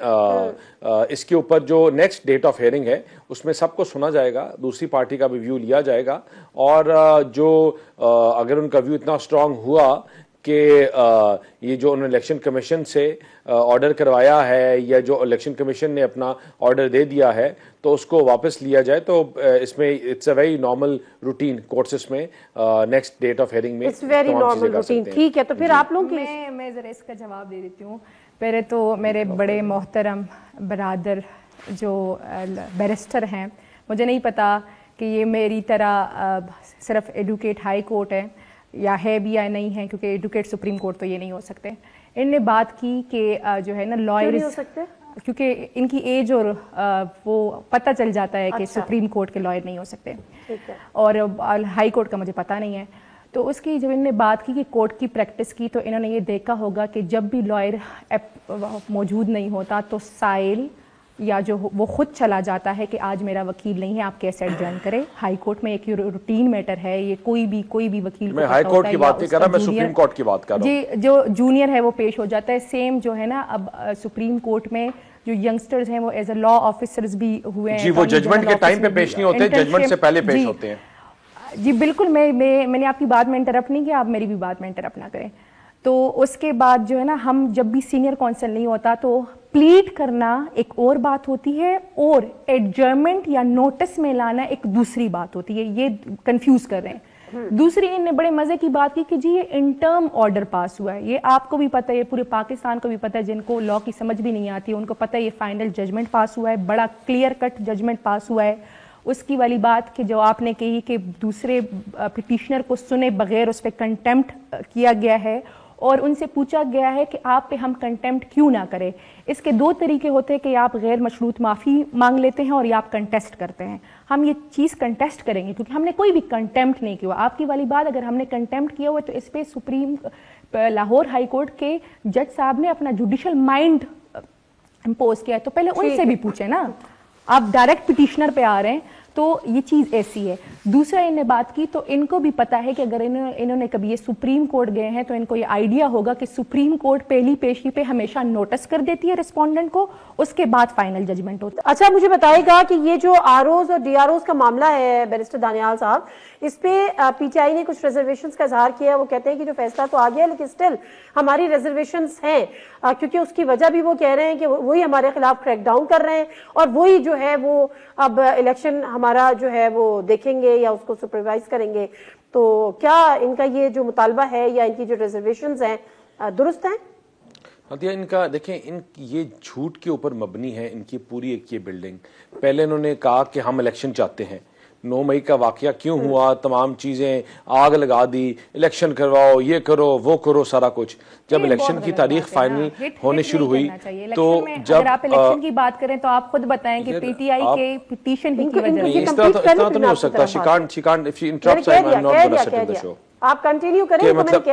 اس کے اوپر جو نیکسٹ ڈیٹ آف ہیئرنگ ہے اس میں سب کو سنا جائے گا, دوسری پارٹی کا بھی ویو لیا جائے گا, اور جو اگر ان کا ویو اتنا اسٹرانگ ہوا کہ یہ جو انہوں نے الیکشن کمیشن سے آرڈر کروایا ہے یا جو الیکشن کمیشن نے اپنا آرڈر دے دیا ہے تو اس کو واپس لیا جائے, تو اس میں it's a very normal routine courts میں نیکسٹ ڈیٹ آف ہیئرنگ میں اٹس ویری نارمل روٹین. ٹھیک ہے, تو پھر آپ لوگ میں ذرا اس کا جواب دے دیتی ہوں. پہلے تو میرے بڑے محترم برادر جو بیرسٹر ہیں, مجھے نہیں پتا کہ یہ میری طرح صرف ایڈوکیٹ ہائی کورٹ ہے یا ہے بھی یا نہیں ہے, کیونکہ ایڈوکیٹ سپریم کورٹ تو یہ نہیں ہو سکتے. ان نے بات کی کہ جو ہے نا لائرز, کیونکہ ان کی ایج اور وہ پتہ چل جاتا ہے کہ سپریم کورٹ کے لائر نہیں ہو سکتے, اور ہائی کورٹ کا مجھے پتہ نہیں ہے. تو اس کی جب ان نے بات کی کہ کورٹ کی پریکٹس کی, تو انہوں نے یہ دیکھا ہوگا کہ جب بھی لائر موجود نہیں ہوتا تو سائل یا جو وہ خود چلا جاتا ہے کہ آج میرا وکیل نہیں ہے, آپ کیسے ایڈجرن کریں. ہائی کورٹ میں ایک روٹین میٹر ہے, یہ کوئی بھی وکیل کو, میں ہائی کورٹ کی بات نہیں کر رہا, میں سپریم کورٹ کی بات کر رہا ہوں. جی, جو جونیئر ہے وہ پیش ہو جاتا ہے. سیم جو ہے نا اب سپریم کورٹ میں جو ینگسٹرز ہیں وہ ایز اے لا آفیسرز بھی ہوئے ہیں. جی, وہ ججمنٹ کے ٹائم پہ پیش نہیں ہوتے, ججمنٹ سے پہلے پیش ہوتے ہیں. جی بالکل, میں نے آپ کی بات میں انٹرپٹ نہیں کیا, آپ میری بھی بات میں انٹرپٹ نہ کریں. تو اس کے بعد جو ہے نا, ہم جب بھی سینئر کونسل نہیں ہوتا تو پلیڈ کرنا ایک اور بات ہوتی ہے, اور ایڈجرمنٹ یا نوٹس میں لانا ایک دوسری بات ہوتی ہے. یہ کنفیوز کر رہے ہیں. دوسری ان نے بڑے مزے کی بات کی کہ جی یہ انٹرم آرڈر پاس ہوا ہے. یہ آپ کو بھی پتہ ہے, پورے پاکستان کو بھی پتہ ہے, جن کو لا کی سمجھ بھی نہیں آتی ان کو پتہ ہے یہ فائنل ججمنٹ پاس ہوا ہے, بڑا کلیئر کٹ ججمنٹ پاس ہوا ہے. اس کی والی بات کہ جو آپ نے کہی کہ دوسرے پٹیشنر کو سنے بغیر اس پہ کنٹیمپٹ کیا گیا ہے, اور ان سے پوچھا گیا ہے کہ آپ پہ ہم کنٹیمپٹ کیوں نہ کریں. اس کے دو طریقے ہوتے ہیں کہ آپ غیر مشروط معافی مانگ لیتے ہیں اور یا آپ کنٹیسٹ کرتے ہیں. ہم یہ چیز کنٹیسٹ کریں گے کیونکہ ہم نے کوئی بھی کنٹیمپٹ نہیں کیا. آپ کی والی بات, اگر ہم نے کنٹیمپٹ کیا ہوا تو اس پہ سپریم لاہور ہائی کورٹ کے جج صاحب نے اپنا جوڈیشل مائنڈ امپوز کیا ہے, تو پہلے ان سے بھی پوچھیں نا. آپ ڈائریکٹ پٹیشنر پہ آ رہے ہیں تو یہ چیز ایسی ہے. دوسرا انہوں نے بات کی تو ان کو بھی پتا ہے کہ اگر انہوں نے کبھی یہ سپریم کورٹ گئے ہیں تو ان کو یہ آئیڈیا ہوگا کہ سپریم کورٹ پہلی پیشی پہ ہمیشہ نوٹس کر دیتی ہے ریسپونڈنٹ کو, اس کے بعد فائنل ججمنٹ ہوتا ہے. اچھا مجھے بتائے گا کہ یہ جو آر اوز اور ڈی آر اوز کا معاملہ ہے بیرسٹر دانیال صاحب, اس پہ پی ٹی آئی نے کچھ ریزرویشنز کا اظہار کیا. وہ کہتے ہیں کہ جو فیصلہ تو آ گیا لیکن اسٹل ہماری ریزرویشنز ہیں, کیونکہ اس کی وجہ بھی وہ کہہ رہے ہیں کہ وہی ہمارے خلاف کریک ڈاؤن کر رہے ہیں اور وہی جو ہے وہ اب الیکشن ہمارا جو ہے وہ دیکھیں گے یا اس کو سپروائز کریں گے. تو کیا ان کا یہ جو مطالبہ ہے یا ان کی جو ریزرویشنز ہیں درست ہیں؟ ان کا دیکھیں, یہ جھوٹ کے اوپر مبنی ہے ان کی پوری ایک یہ بلڈنگ. پہلے انہوں نے کہا کہ ہم الیکشن چاہتے ہیں, 9 مئی کا واقعہ کیوں ہوا, تمام چیزیں آگ لگا دی, الیکشن کرواؤ, یہ کرو وہ کرو, سارا کچھ. جب الیکشن کی تاریخ فائنل ہونے شروع ہوئی تو جب آپ الیکشن کی بات کریں تو آپ خود بتائیں کہ پی ٹی آئی کے پٹیشن کی وجہ سے اس طرح تو نہیں ہو سکتا. آپ کنٹینیو کریں. مطلب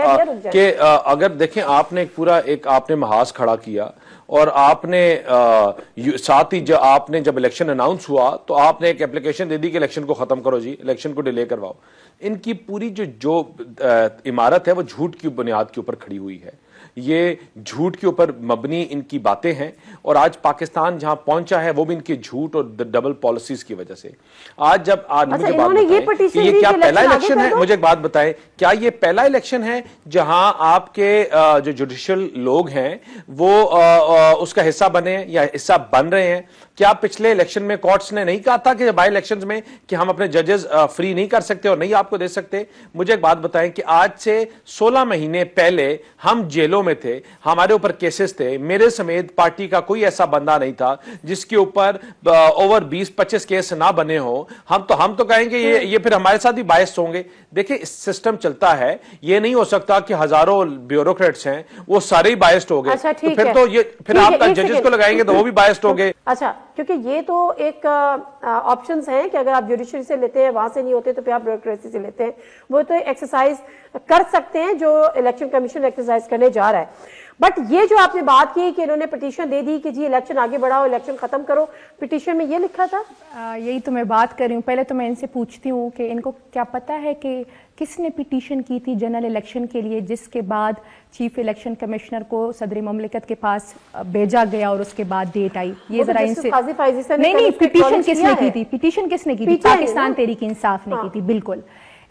کہ اگر دیکھیں آپ نے پورا ایک آپ نے محاذ کھڑا کیا اور آپ نے ساتھ ہی جب الیکشن اناؤنس ہوا تو آپ نے ایک اپلیکیشن دے دی کہ الیکشن کو ختم کرو جی, الیکشن کو ڈیلے کرواؤ. ان کی پوری جو عمارت ہے وہ جھوٹ کی بنیاد کے اوپر کھڑی ہوئی ہے. یہ جھوٹ کے اوپر مبنی ان کی باتیں ہیں اور آج پاکستان جہاں پہنچا ہے وہ بھی ان کے جھوٹ اور ڈبل پالیسیز کی وجہ سے. آج جب مجھے بات بتائیں کہ یہ کیا پہلا الیکشن ہے, مجھے ایک بات بتائیں, کیا یہ پہلا الیکشن ہے جہاں آپ کے جو جوڈیشل لوگ ہیں وہ اس کا حصہ بنے ہیں یا حصہ بن رہے ہیں؟ کیا پچھلے الیکشن میں کورٹس نے نہیں کہا تھا کہ بائی الیکشنز میں کہ ہم اپنے ججز فری نہیں کر سکتے اور نہیں آپ کو دے سکتے؟ مجھے ایک بات بتائیں کہ آج سے 16 مہینے پہلے ہم جیلوں میں تھے, ہمارے اوپر کیسز تھے, میرے سمیت پارٹی کا کوئی ایسا بندہ نہیں تھا جس کے اوپر اوور 20-25 کیس نہ بنے ہوں. ہم تو کہیں گے یہ پھر ہمارے ساتھ بھی باعث ہوں گے. دیکھیں سسٹم چلتا ہے, یہ نہیں ہو سکتا کہ ہزاروں بیوروکریٹس ہیں وہ سارے ہی بائسڈ ہو گئے, تو پھر تو یہ پھر آپ ججز کو لگائیں گے تو وہ بھی بائسڈ ہو گئے. اچھا, کیونکہ یہ تو ایک آپشنز ہیں کہ اگر آپ جوڈیشری سے لیتے ہیں وہاں سے نہیں ہوتے تو پھر آپ بیوروکریسی سے لیتے ہیں, وہ تو ایکسرسائز کر سکتے ہیں جو الیکشن کمیشن ایکسرسائز کرنے جا رہا ہے. بٹ یہ جو آپ نے بات کی کہ انہوں نے پٹیشن دے دی کہ جی الیکشن آگے بڑھاؤ, الیکشن ختم کرو, پٹیشن میں یہ لکھا تھا؟ یہی تو میں بات کر رہی ہوں. پہلے تو میں ان سے پوچھتی ہوں کہ ان کو کیا پتا ہے کہ کس نے پٹیشن کی تھی جنرل الیکشن کے لیے جس کے بعد چیف الیکشن کمیشنر کو صدر مملکت کے پاس بھیجا گیا اور اس کے بعد ڈیٹ آئی؟ یہ ذرا ان سے نہیں, پٹیشن کس نے کی تھی, پٹیشن کس نے کی تھی؟ پاکستان تحریک انصاف نے کی تھی. بالکل.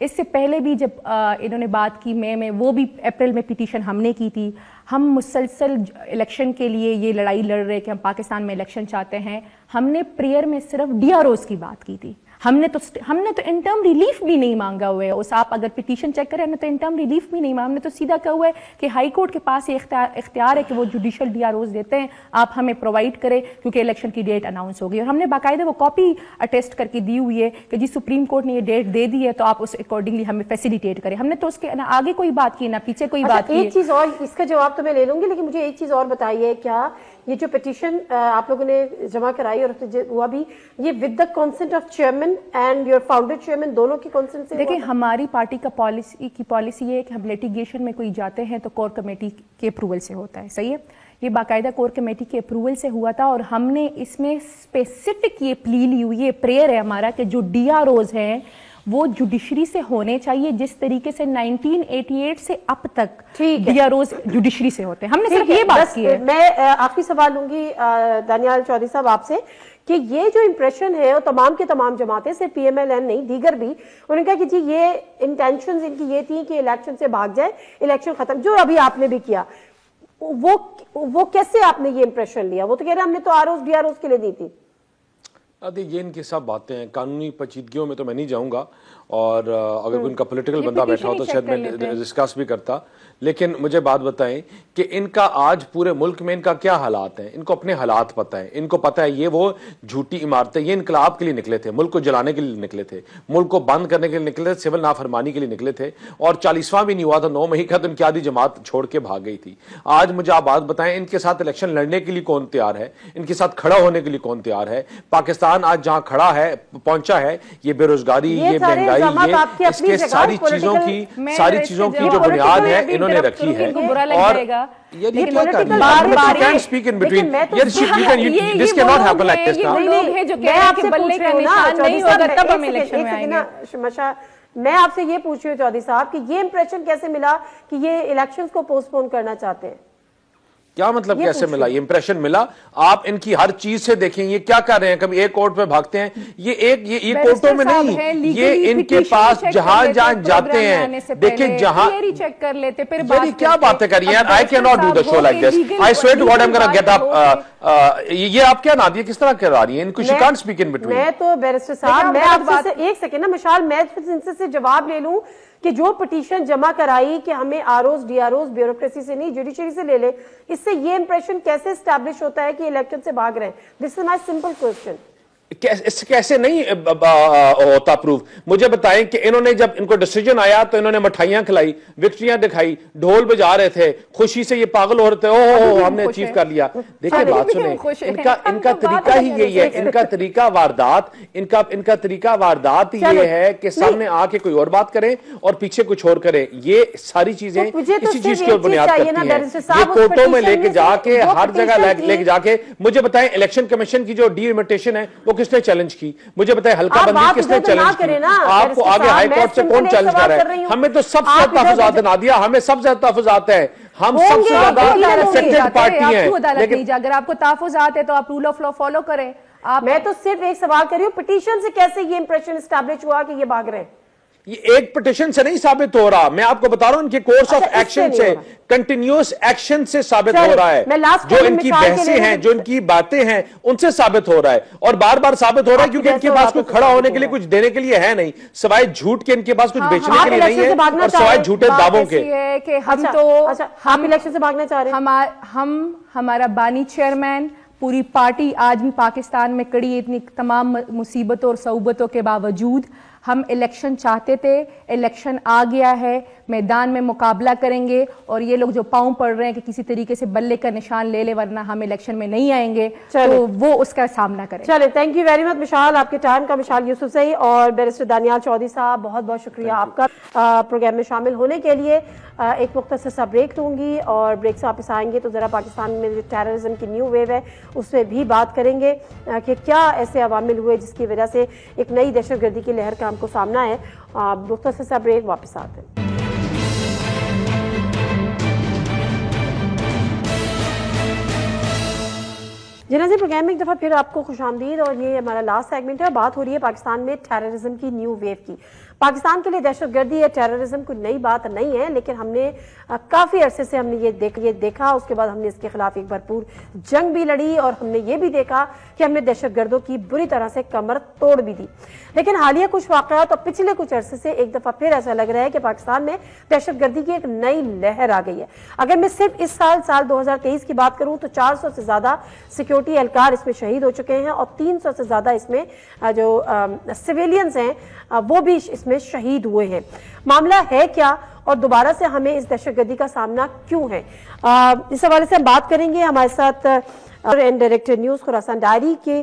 اس سے پہلے بھی جب انہوں نے بات کی مئی میں, وہ بھی اپریل میں پٹیشن ہم نے کی تھی. ہم مسلسل الیکشن کے لیے یہ لڑائی لڑ رہے کہ ہم پاکستان میں الیکشن چاہتے ہیں. ہم نے پریئر میں صرف ڈی آر اوز کی بات کی تھی. ہم نے تو انٹرم ریلیف بھی نہیں مانگا ہوا ہے. اس آپ اگر پٹیشن چیک کریں, ہم نے تو انٹرم ریلیف بھی نہیں مانگا. ہم نے تو سیدھا کہا ہوا ہے کہ ہائی کورٹ کے پاس یہ اختیار ہے کہ وہ جوڈیشل ڈی آر اوز دیتے ہیں, آپ ہمیں پرووائڈ کریں کیونکہ الیکشن کی ڈیٹ اناؤنس ہو گئی. اور ہم نے باقاعدہ وہ کاپی اٹیسٹ کر کے دی ہوئی ہے کہ جی سپریم کورٹ نے یہ ڈیٹ دے دی ہے تو آپ اس اکارڈنگلی ہمیں فیسیلیٹیٹ کریں. ہم نے تو اس کے نہ آگے کوئی بات کی نہ پیچھے کوئی بات کی. ایک چیز اور, اس کا جواب تو میں لے لوں گی, لیکن مجھے ایک چیز اور بتائیے, کیا یہ جو پٹیشن آپ لوگوں نے جمع کرائی اور ہوا بھی یہ with the consent of chairman and your founder chairman دونوں کی کنسنٹ سے؟ دیکھیں ہماری پارٹی کا پالیسی یہ ہے کہ ہم لیٹیگیشن میں کوئی جاتے ہیں تو کور کمیٹی کے اپروول سے ہوتا ہے. صحیح ہے, یہ باقاعدہ کور کمیٹی کے اپروول سے ہوا تھا اور ہم نے اس میں اسپیسیفک یہ پلی لی ہوئی ہے, پریئر ہے ہمارا کہ جو ڈی آر اوز ہیں وہ جوڈیشری سے ہونے چاہیے جس طریقے سے 1988 سے اب تک ڈی آر اوز جوڈیشری سے ہوتے ہیں. ہم نے صرف یہ بات کی ہے. میں آخری سوال لوں گی دانیال چودھری صاحب آپ سے کہ یہ جو امپریشن ہے وہ تمام کے تمام جماعتیں, صرف پی ایم ایل این نہیں دیگر بھی, انہوں نے کہا کہ جی یہ انٹینشنز ان کی یہ تھی کہ الیکشن سے بھاگ جائے, الیکشن ختم, جو ابھی آپ نے بھی کیا, وہ کیسے آپ نے یہ امپریشن لیا؟ وہ تو کہہ رہے ہم نے تو R Os D R Os کے لیے دی تھی. یہ ان کی سب باتیں ہیں, قانونی پیچیدگیوں میں تو میں نہیں جاؤں گا, اور اگر ان کا پولیٹیکل بندہ بیٹھا ہو تو شاید میں ڈسکس بھی کرتا. لیکن مجھے بات بتائیں کہ ان کا آج پورے ملک میں ان کا کیا حالات ہیں؟ ان کو اپنے حالات پتہ ہیں, ان کو پتہ ہے یہ وہ جھوٹی عمارتیں, یہ انقلاب کے لیے نکلے تھے, ملک کو جلانے کے لیے نکلے تھے, ملک کو بند کرنے کے لیے نکلے تھے, سول نافرمانی کے لیے نکلے تھے, اور 40واں بھی نہیں ہوا تھا 9 مئی کا تو ان کی آدھی جماعت چھوڑ کے بھاگ گئی تھی. آج مجھے آپ بات بتائیں ان کے ساتھ الیکشن لڑنے کے لیے کون تیار ہے, ان کے ساتھ کھڑا ہونے کے لیے کون تیار ہے؟ پاکستان پاکستان آج جہاں کھڑا ہے پہنچا ہے یہ بے روزگاری, یہ مہنگائی, یہ اس کے ساری چیزوں کی جو بنیاد ہے انہوں نے رکھی ہے. اور یہ کیا کر رہی ہے, you can't speak in between. This cannot happen like this now. میں آپ سے یہ پوچھ رہی ہوں چودھری صاحب کہ یہ امپریشن کیسے ملا کہ یہ الیکشنز کو پوسٹ پون کرنا چاہتے ہیں؟ کیا مطلب کیسے ملا؟ یہ امپریشن ملا. آپ ان کی ہر چیز سے دیکھیں یہ کیا کر رہے ہیں, کبھی ایک کورٹ پہ بھاگتے ہیں, یہ کورٹوں میں نہیں, یہ ان کے پاس جہاں جاتے ہیں دیکھیں جہاں چیک کر لیتے. پھر کیا باتیں کر رہی ہیں, I cannot do the show like this. I swear to God I'm gonna get up. یہ آپ کیا نادیہ کس طرح کرا رہی ہیں ان کو, she can't speak in between. میں تو بیرسٹر صاحب میں آپ سے ایک سیکنڈ نا مشال میں ان سے جواب لے لوں کہ جو پٹیشن جمع کرائی کہ ہمیں آروز ڈی آروز بیوروکریسی سے نہیں جوڈیشری سے لے لے, اس سے یہ امپریشن کیسے اسٹیبلش ہوتا ہے کہ الیکشن سے بھاگ رہے ہیں؟ دس از مائی سمپل کوسچن. اس کیسے نہیں ہوتا پروف؟ مجھے بتائیں کہ انہوں نے جب ان کو ڈیسیجن آیا تو انہوں نے مٹھائیاں کھلائی, وکٹریاں دکھائی, ڈھول بجا رہے تھے, خوشی سے یہ پاگل ہو رہے تھے, اوہ ہم نے اچیو کر لیا. دیکھیں بات سنیں, ان کا طریقہ ہی یہی ہے, ان کا طریقہ واردات یہ ہے کہ سامنے آ کے کوئی اور بات کریں اور پیچھے کچھ اور کریں. یہ ساری چیزیں اسی چیز کی اور بنیاد کرتی ہیں. یہ کورٹوں میں لے کے جا کے ہر جگہ لے کے جا کے, مجھے بتائیں الیکشن کمیشن کی جو ڈیلیمیٹیشن ہے وہ کس نے چیلنج کی؟ مجھے بتائیں حلقہ بندی کس نے چیلنج کی؟ آپ کو آگے ہائی کورٹ سے کون چیلنج کر رہا ہے؟ ہمیں تو سب سے تحفظات ہے نادیہ, ہمیں سب سے تحفظات ہے, ہم سب سے زیادہ افیکٹڈ پارٹی ہیں. لیکن اگر آپ کو تحفظات ہے تو آپ رول آف لا فالو کریں. میں تو صرف ایک سوال کر رہی ہوں, پٹیشن سے کیسے یہ امپریشن اسٹیبلش ہوا کہ یہ بھاگ رہے ہیں؟ یہ ایک پٹیشن سے نہیں ثابت ہو رہا, میں آپ کو بتا رہا ہوں ان کے کورس آف ایکشن سے, کنٹینیوس ایکشن سے ثابت ہو رہا ہے. جو ان کی بحثیں ہیں, جو ان کی باتیں ہیں, ان سے ثابت ہو رہا ہے, اور بار بار ثابت ہو رہا ہے کیونکہ ان کے پاس کوئی کھڑا ہونے کے لیے کچھ دینے کے لیے ہے نہیں, سوائے جھوٹ کے ان کے پاس کچھ بیچنے کے لیے نہیں ہے, اور سوائے جھوٹے دعووں کے. کہ ہم تو ہم الیکشن سے بھاگنا چاہ رہے ہیں, ہمارا بانی چیئرمین پوری پارٹی آج بھی پاکستان میں کڑی اتنی تمام مصیبتوں اور صعوبتوں کے باوجود ہم الیکشن چاہتے تھے, الیکشن آ گیا ہے, میدان میں مقابلہ کریں گے, اور یہ لوگ جو پاؤں پڑ رہے ہیں کہ کسی طریقے سے بلے کا نشان لے لے ورنہ ہم الیکشن میں نہیں آئیں گے, تو وہ اس کا سامنا کریں. چلیں, thank you very much Mishal, آپ کے ٹائم کا. مشال یوسفزئی اور بیرسٹر دانیال چودھری صاحب بہت بہت شکریہ آپ کا پروگرام میں شامل ہونے کے لیے. ایک مختصر سا بریک دوں گی, اور بریک سے واپس آئیں گے تو ذرا پاکستان میں جو ٹیررزم کی نیو ویو ہے اس پہ بھی بات کریں گے کہ کیا ایسے عوامل ہوئے جس کی وجہ سے ایک نئی دہشت گردی کی لہر کا ہم کو سامنا ہے. مختصر سا بریک, واپس آتے ہیں. جی ناظرین, پروگرام میں ایک دفعہ پھر آپ کو خوش آمدید, اور یہ ہمارا لاسٹ سیگمنٹ ہے. بات ہو رہی ہے پاکستان میں ٹیررزم کی نیو ویو کی. پاکستان کے لیے دہشت گردی یا ٹیررزم کوئی نئی بات نہیں ہے, لیکن ہم نے کافی عرصے سے ہم نے یہ دیکھا, اس کے بعد ہم نے اس کے خلاف ایک بھرپور جنگ بھی لڑی, اور ہم نے یہ بھی دیکھا کہ ہم نے دہشت گردوں کی بری طرح سے کمر توڑ بھی دی. لیکن حالیہ کچھ واقعات اور پچھلے کچھ عرصے سے ایک دفعہ پھر ایسا لگ رہا ہے کہ پاکستان میں دہشت گردی کی ایک نئی لہر آ گئی ہے. اگر میں صرف اس سال 2023 کی بات کروں تو 400 سے زیادہ سیکیورٹی اہلکار اس میں شہید ہو چکے ہیں, اور 300 سے زیادہ اس میں جو سویلینز ہیں وہ بھی اس میں شہید ہوئے ہیں. معاملہ ہے کیا, اور دوبارہ سے ہمیں اس دہشت گردی کا سامنا کیوں ہے, اس حوالے سے ہم بات کریں گے. ہمارے ساتھ ڈائریکٹر نیوز خراسان ڈائری کے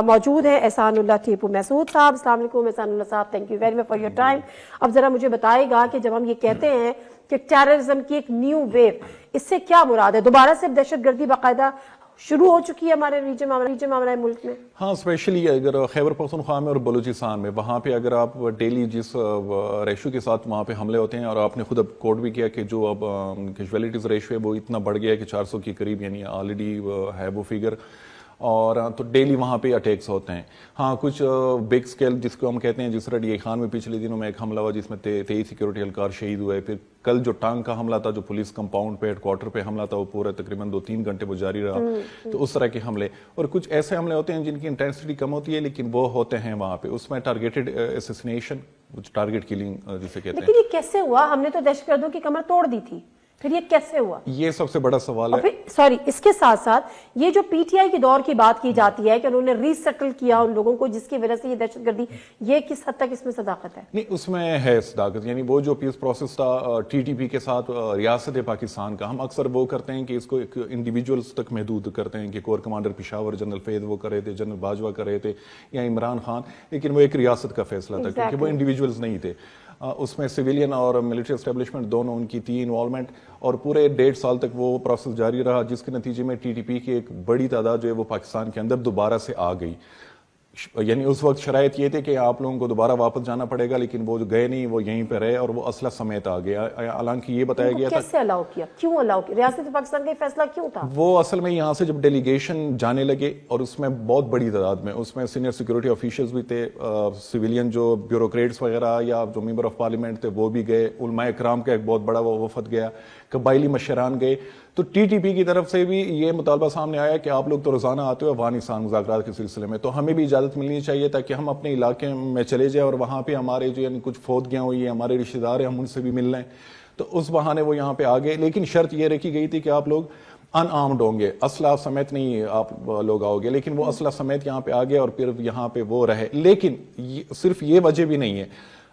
موجود ہیں احسان اللہ ٹیپو محسود صاحب. السلام علیکم احسان اللہ صاحب, thank you very much for your time. اب ذرا مجھے بتائے گا کہ جب ہم یہ کہتے ہیں کہ ٹیررزم کی ایک نیو ویو, اس سے کیا مراد ہے؟ دوبارہ سے دہشت گردی باقاعدہ شروع ہو چکی ہے ہمارے ریجن ہمارے ملک میں؟ ہاں, اسپیشلی اگر خیبر پختونخوا میں اور بلوچستان میں, وہاں پہ اگر آپ ڈیلی جس ریشو کے ساتھ وہاں پہ حملے ہوتے ہیں, اور آپ نے خود اب کوٹ بھی کیا کہ جو اب کیجویلٹیز ریشو ہے وہ اتنا بڑھ گیا ہے کہ 400 کے قریب, یعنی آلریڈی ہے وہ فگر, اور تو ڈیلی وہاں پہ اٹیکس ہوتے ہیں. ہاں, کچھ بگ اسکیل جس کو ہم کہتے ہیں, جس طرح ڈی اے خان میں پچھلے دنوں میں ایک حملہ ہوا جس میں 23 سیکورٹی اہلکار شہید ہوئے. پھر کل جو ٹانگ کا حملہ تھا, جو پولیس کمپاؤنڈ پہ ہیڈ کوارٹر پہ حملہ تھا, وہ پورے تقریباً 2-3 گھنٹے وہ جاری رہا. تو اس طرح کے حملے, اور کچھ ایسے حملے ہوتے ہیں جن کی انٹینسٹی کم ہوتی ہے لیکن وہ ہوتے ہیں وہاں پہ. اس میں ٹارگیٹڈ اسیسینیشن, ٹارگیٹ کلنگ جسے کہتے ہیں. لیکن یہ کیسے ہوا؟ ہم نے تو دہشت گردوں کی کمر توڑ دی تھی. پھر یہ کیسے ہوا؟ یہ سب سے بڑا سوال ہے. سوری، اس کے ساتھ ساتھ یہ جو پی ٹی آئی کے دور کی بات کی جاتی ہے کہ انہوں نے ری سیٹل کیا ان لوگوں کو جس کی وجہ سے یہ دہشت گردی، یہ کس حد تک اس میں صداقت ہے؟ نہیں، اس میں ہے صداقت. یعنی وہ جو پیس پروسیس تھا ٹی ٹی پی کے ساتھ ریاست پاکستان کا، ہم اکثر وہ کرتے ہیں کہ اس کو ایک انڈیویجولز تک محدود کرتے ہیں کہ کور کمانڈر پشاور جنرل فید وہ کر رہے تھے، جنرل باجوہ کر رے تھے یا عمران خان، لیکن وہ ایک ریاست کا فیصلہ تھا کیونکہ وہ انڈیویجولز نہیں تھے. اس میں سویلین اور ملٹری اسٹیبلشمنٹ دونوں ان کی تھی انوالومنٹ، اور پورے 1.5 سال تک وہ پروسیس جاری رہا، جس کے نتیجے میں ٹی ٹی پی کی ایک بڑی تعداد جو ہے وہ پاکستان کے اندر دوبارہ سے آ گئی. یعنی اس وقت شرائط یہ تھے کہ آپ لوگوں کو دوبارہ واپس جانا پڑے گا، لیکن وہ جو گئے نہیں، وہ یہیں پہ رہے اور وہ اسلحہ سمیت آ گیا. حالانکہ یہ بتایا گیا تھا کیسے الاؤ کیا، کیوں الاؤ کیا، ریاست پاکستان کا یہ فیصلہ کیوں تھا؟ وہ اصل میں یہاں سے جب ڈیلیگیشن جانے لگے، اور اس میں بہت بڑی تعداد میں، اس میں سینئر سیکورٹی آفیشلز بھی تھے، سویلین جو بیوروکریٹس وغیرہ یا جو ممبر آف پارلیمنٹ تھے وہ بھی گئے، علماء اکرام کا ایک بہت بڑا وفد گیا، قبائلی مشران گئے. تو ٹی ٹی پی کی طرف سے بھی یہ مطالبہ سامنے آیا کہ آپ لوگ تو روزانہ آتے ہو افغانستان مذاکرات کے سلسلے میں، تو ہمیں بھی اجازت ملنی چاہیے تاکہ ہم اپنے علاقے میں چلے جائیں اور وہاں پہ ہمارے جو یعنی کچھ فوتگیاں ہوئی ہیں، ہمارے رشتہ دار ہیں، ہم ان سے بھی مل لیں. تو اس بہانے وہ یہاں پہ آ گئے، لیکن شرط یہ رکھی گئی تھی کہ آپ لوگ ان آرمڈ ہوں گے، اسلحہ سمیت نہیں آپ لوگ آؤ گے. لیکن وہ اسلحہ سمیت یہاں پہ آ گئے اور پھر یہاں پہ وہ رہے. لیکن صرف یہ وجہ بھی نہیں ہے،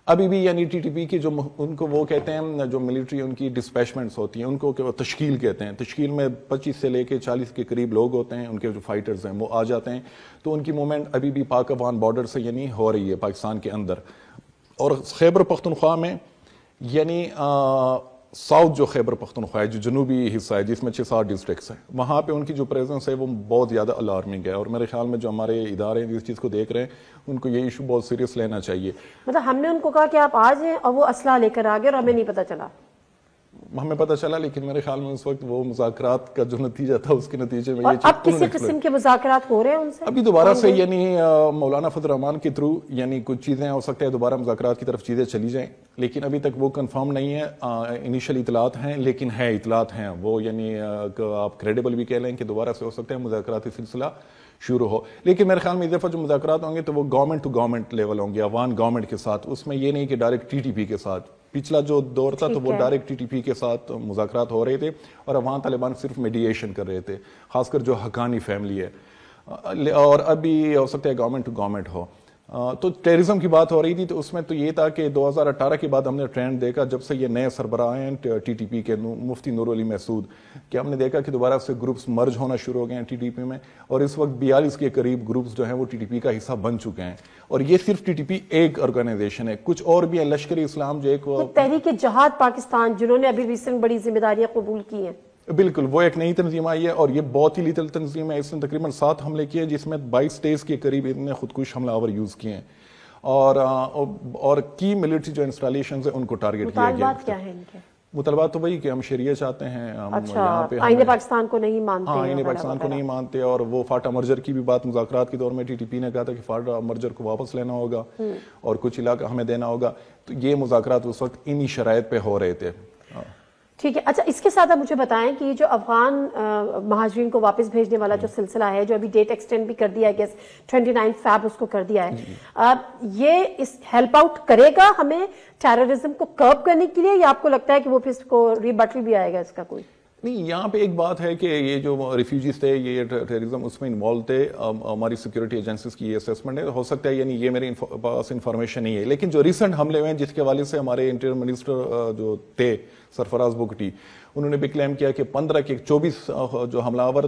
ابھی بھی یعنی ٹی ٹی پی کی جو ان کو وہ کہتے ہیں جو ملٹری ان کی ڈسپیچمنٹس ہوتی ہیں، ان کو تشکیل کہتے ہیں. تشکیل میں 25 سے لے کے 40 کے قریب لوگ ہوتے ہیں، ان کے جو فائٹرز ہیں وہ آ جاتے ہیں. تو ان کی موومنٹ ابھی بھی پاک افغان بارڈر سے یعنی ہو رہی ہے پاکستان کے اندر. اور خیبر پختونخوا میں یعنی ساؤتھ جو خیبر پختونخوا ہے، جو جنوبی حصہ ہے جس میں 6-7 ڈسٹرکٹس ہیں، وہاں پہ ان کی جو پریزنس ہے وہ بہت زیادہ الارمنگ ہے. اور میرے خیال میں جو ہمارے ادارے ہیں اس چیز کو دیکھ رہے ہیں، ان کو یہ ایشو بہت سیریس لینا چاہیے. مطلب ہم نے ان کو کہا کہ آپ آ جائیں اور وہ اسلحہ لے کر آ گئے اور ہمیں نہیں پتہ چلا. ہمیں پتہ چلا، لیکن میرے خیال میں اس وقت وہ مذاکرات کا جو نتیجہ تھا اس کے نتیجے میں یہ چیز اب کسی قسم کے مذاکرات ہو رہے ہیں ان سے ابھی دوبارہ سے، یعنی مولانا فضل الرحمان کے تھرو یعنی کچھ چیزیں ہو سکتا ہے دوبارہ مذاکرات کی طرف چیزیں چلی جائیں، لیکن ابھی تک وہ کنفرم نہیں ہے. انیشل اطلاعات ہیں، لیکن ہے اطلاعات ہیں وہ، یعنی آپ کریڈیبل بھی کہہ لیں کہ دوبارہ سے ہو سکتا ہے مذاکراتی سلسلہ شروع ہو. لیکن میرے خیال میں اس دفعہ جو مذاکرات ہوں گے تو وہ گورنمنٹ ٹو گورنمنٹ لیول ہوں گے، افغان گورنمنٹ کے ساتھ. اس میں یہ نہیں کہ ڈائریکٹ ٹی ٹی پی کے ساتھ. پچھلا جو دور تھا تو وہ ڈائریکٹ ٹی ٹی پی کے ساتھ مذاکرات ہو رہے تھے اور افغان طالبان صرف میڈیشن کر رہے تھے، خاص کر جو حقانی فیملی ہے. اور ابھی ہو سکتا ہے گورنمنٹ ٹو گورنمنٹ ہو. تو ٹیررزم کی بات ہو رہی تھی، تو اس میں تو یہ تھا کہ 2018 کے بعد ہم نے ٹرینڈ دیکھا جب سے یہ نئے سربراہ ہیں ٹی ٹی پی کے، مفتی نور علی محسود، کہ ہم نے دیکھا کہ دوبارہ سے گروپس مرج ہونا شروع ہو گئے ہیں ٹی ٹی پی میں. اور اس وقت 42 کے قریب گروپس جو ہیں وہ ٹی ٹی پی کا حصہ بن چکے ہیں. اور یہ صرف ٹی ٹی پی ایک آرگنائزیشن ہے، کچھ اور بھی ہیں. لشکری اسلام جو ایک تحریک جہاد پاکستان، جنہوں نے ابھی ریسنٹ بڑی ذمہ داریاں قبول کی ہیں، بالکل وہ ایک نئی تنظیم آئی ہے اور یہ بہت ہی لیتل تنظیم ہے. اس نے تقریباً 7 حملے کیے جس میں 22 ڈیز کے قریب انہوں نے خودکش حملہ آور یوز کیے ہیں. اور کی ملٹری جو انسٹالیشنز ہیں ان کو ٹارگٹ کیا گیا. مطالبات کیا ہیں ان کے؟ مطالبات تو وہی کہ ہم شریعہ چاہتے ہیں. اچھا، آئین پاکستان کو نہیں مانتے. ہاں، آئین پاکستان کو نہیں مانتے. اور وہ فاٹا مرجر کی بھی بات مذاکرات کے دور میں ٹی ٹی پی نے کہا تھا کہ فاٹا مرجر کو واپس لینا ہوگا اور کچھ علاقہ ہمیں دینا ہوگا. تو یہ مذاکرات اس وقت انہی شرائط پہ ہو رہے تھے. ٹھیک ہے. اچھا، اس کے ساتھ آپ مجھے بتائیں کہ جو افغان مہاجرین کو واپس بھیجنے والا جو سلسلہ ہے، جو ابھی ڈیٹ ایکسٹینڈ بھی کر دیا ہے، 29 فیب اس کو کر دیا ہے، یہ اس ہیلپ آؤٹ کرے گا ہمیں ٹیررزم کو کرب کرنے کے لیے، یا آپ کو لگتا ہے کہ وہ پھر اس کو ریبٹل بھی آئے گا اس کا کوئی؟ نہیں، یہاں پہ ایک بات ہے کہ یہ جو ریفیوجیز تھے، یہ ٹیررزم اس میں انوالو تھے. ہماری سیکورٹی ایجنسیز کی یہ اسیسمنٹ ہے. ہو سکتا ہے یعنی یہ میرے پاس انفارمیشن نہیں ہے، لیکن جو ریسنٹ حملے ہوئے ہیں جس کے حوالے سے ہمارے انٹیریئر منسٹر جو تھے سرفراز بگٹی، انہوں نے بھی کلیم کیا کہ 15 کے 24 جو حملہ آور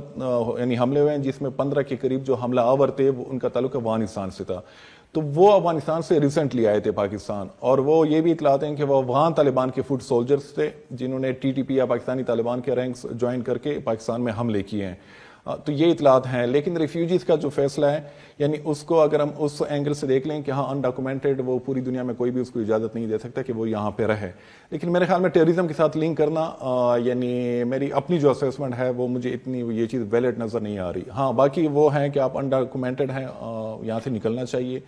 یعنی حملے ہوئے ہیں جس میں 15 کے قریب جو حملہ آور تھے وہ ان کا تعلق افغانستان سے تھا. تو وہ افغانستان سے ریسنٹلی آئے تھے پاکستان، اور وہ یہ بھی اطلاعات ہیں کہ وہ افغان طالبان کے فوٹ سولجرز تھے جنہوں نے ٹی ٹی پی یا پاکستانی طالبان کے رینکس جوائن کر کے پاکستان میں حملے کیے ہیں. تو یہ اطلاعات ہیں. لیکن ریفیوجیز کا جو فیصلہ ہے، یعنی اس کو اگر ہم اس اینگل سے دیکھ لیں کہ ہاں انڈاکومنٹڈ، وہ پوری دنیا میں کوئی بھی اس کو اجازت نہیں دے سکتا کہ وہ یہاں پہ رہے. لیکن میرے خیال میں ٹیررزم کے ساتھ لنک کرنا، یعنی میری اپنی جو اسیسمنٹ ہے وہ مجھے اتنی یہ چیز ویلڈ نظر نہیں آ رہی. ہاں، باقی وہ ہیں کہ آپ انڈاکومنٹڈ ہیں، یہاں سے نکلنا چاہیے.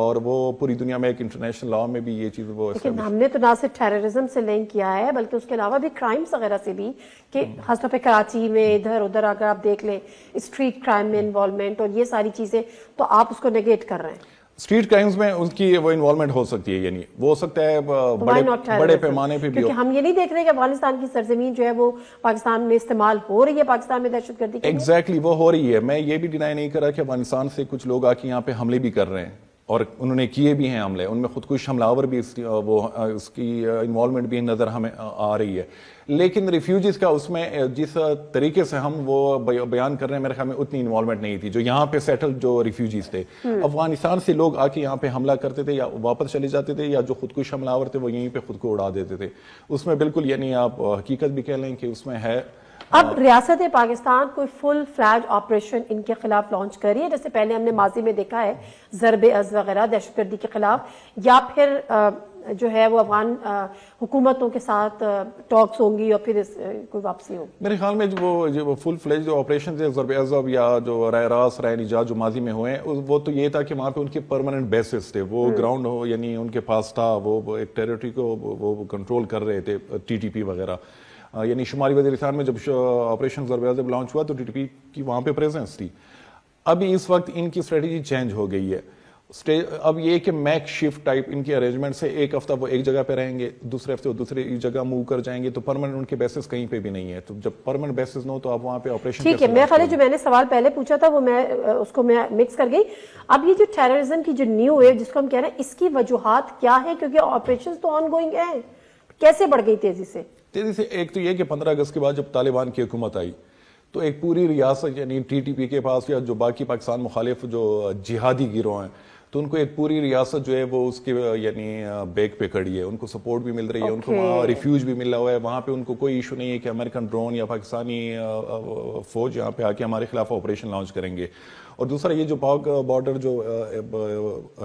اور وہ پوری دنیا میں ایک انٹرنیشنل لاء میں بھی یہ چیز وہ، لیکن ہم نے تو نہ صرف ٹیررزم سے لنک کیا ہے بلکہ اس کے علاوہ بھی کرائمز وغیرہ سے بھی، کہ خاص طور پہ کراچی میں ادھر ادھر اگر آپ دیکھ لیں اسٹریٹ کرائم میں انوالومنٹ اور یہ ساری چیزیں، تو آپ اس کو نیگیٹ کر رہے ہیں. اسٹریٹ کرائمز میں ان کی وہ انوالومنٹ ہو سکتی ہے، یعنی وہ ہو سکتا ہے بڑے پیمانے پہ بھی، کیونکہ ہم یہ نہیں دیکھ رہے کہ افغانستان کی سرزمین جو ہے وہ پاکستان میں استعمال ہو رہی ہے پاکستان میں دہشت گردی کے لیے. ایگزیکٹلی وہ ہو رہی ہے. میں یہ بھی ڈینائی نہیں کر رہا کہ افغانستان سے کچھ لوگ آ کے یہاں پہ حملے بھی کر رہے ہیں اور انہوں نے کیے بھی ہیں حملے، ان میں خودکش حملہ آور بھی اس کی انوالومنٹ بھی نظر ہمیں آ رہی ہے. لیکن ریفیوجیز کا اس میں جس طریقے سے ہم وہ بیان کر رہے ہیں میرے خیال میں اتنی انوالومنٹ نہیں تھی. جو یہاں پہ سیٹل جو ریفیوجیز تھے افغانستان سے لوگ آ کے یہاں پہ حملہ کرتے تھے یا واپس چلے جاتے تھے، یا جو خودکش حملہ آور تھے وہ یہیں پہ خود کو اڑا دیتے تھے. اس میں بالکل یعنی آپ حقیقت بھی کہہ لیں کہ اس میں ہے. اب ریاست پاکستان کوئی فل فلیج آپریشن ان کے خلاف لانچ کر رہی ہے جیسے پہلے ہم نے ماضی میں دیکھا ہے ضرب از وغیرہ دہشت گردی کے خلاف، یا پھر جو ہے وہ افغان حکومتوں کے ساتھ ٹاکس ہوں گی اور پھر کوئی واپسی ہوگی؟ میرے خیال میں جو فل فلیج جو آپریشن تھے ضرب ازب یا جو رائے راست رائے نجات جو ماضی میں ہوئے ہیں وہ تو یہ تھا کہ وہاں پہ ان کے پرماننٹ بیسز تھے، وہ گراؤنڈ ہو یعنی ان کے پاس تھا، وہ ایک ٹیریٹری کو وہ کنٹرول کر رہے تھے. ٹی ٹی پی وغیرہ یعنی شمالی وزیرستان میں جب آپریشن ضرب ازب لانچ ہوا تو ٹی ٹی پی کی وہاں پہ پریزنس تھی. ابھی اس وقت ان کی اسٹریٹجی چینج ہو گئی ہے. اب یہ کہ میک شفٹ ٹائپ ان کی ارینجمنٹ سے ایک ہفتہ وہ ایک جگہ پہ رہیں گے، دوسرے ہفتے وہ دوسری جگہ موو کر جائیں گے، تو پرماننٹ ان کے بیسز کہیں پہ بھی نہیں ہے. تو جب پرماننٹ بیسز نہ ہو تو آپ وہاں پہ آپریشن. ٹھیک ہے، میرے خیال ہے جو میں نے سوال پہلے پوچھا تھا وہ میں اس کو مکس کر گئی. اب یہ جو ٹیررزم کی جو نیو ویو جس کو ہم کہہ رہے ہیں اس کی وجوہات کیا ہے؟ کیونکہ آپریشن تو آن گوئنگ ہیں، کیسے بڑھ گئی تیزی سے؟ ایک تو یہ کہ 15 اگست کے بعد جب طالبان کی حکومت آئی تو ایک پوری ریاست یعنی ٹی ٹی پی کے پاس یا جو باقی پاکستان مخالف جو جہادی گروہ ہیں تو ان کو ایک پوری ریاست جو ہے وہ اس کے یعنی بیک پہ کھڑی ہے، ان کو سپورٹ بھی مل رہی ہے، ان کو وہاں ریفیوج بھی ملا ہوا ہے. وہاں پہ ان کو کوئی ایشو نہیں ہے کہ امریکن ڈرون یا پاکستانی فوج یہاں پہ آ کے ہمارے خلاف آپریشن لانچ کریں گے. اور دوسرا یہ جو پاک بارڈر جو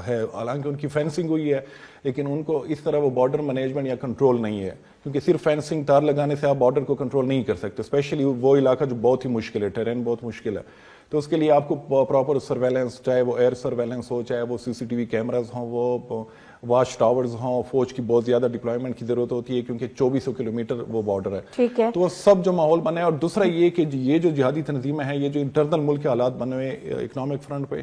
ہے حالانکہ ان کی فینسنگ ہوئی ہے لیکن ان کو اس طرح وہ بارڈر مینجمنٹ یا کنٹرول نہیں ہے، کیونکہ صرف فینسنگ تار لگانے سے آپ بارڈر کو کنٹرول نہیں کر سکتے، اسپیشلی وہ علاقہ جو بہت ہی مشکل ہے، ٹیرین بہت مشکل ہے. تو اس کے لیے آپ کو پراپر سرویلنس، چاہے وہ ایئر سرویلنس ہو، چاہے وہ سی ٹی وی کیمراز ہوں، وہ واچ ٹاورز ہوں، فوج کی بہت زیادہ ڈپلائمنٹ کی ضرورت ہوتی ہے کیونکہ 2400 کلومیٹر وہ بارڈر ہے. ٹھیک ہے، تو وہ سب جو ماحول بنا ہے. اور دوسرا یہ کہ یہ جو جہادی تنظیمیں ہیں، یہ جو انٹرنل ملک کے حالات بنے ہوئے اکنامک فرنٹ پہ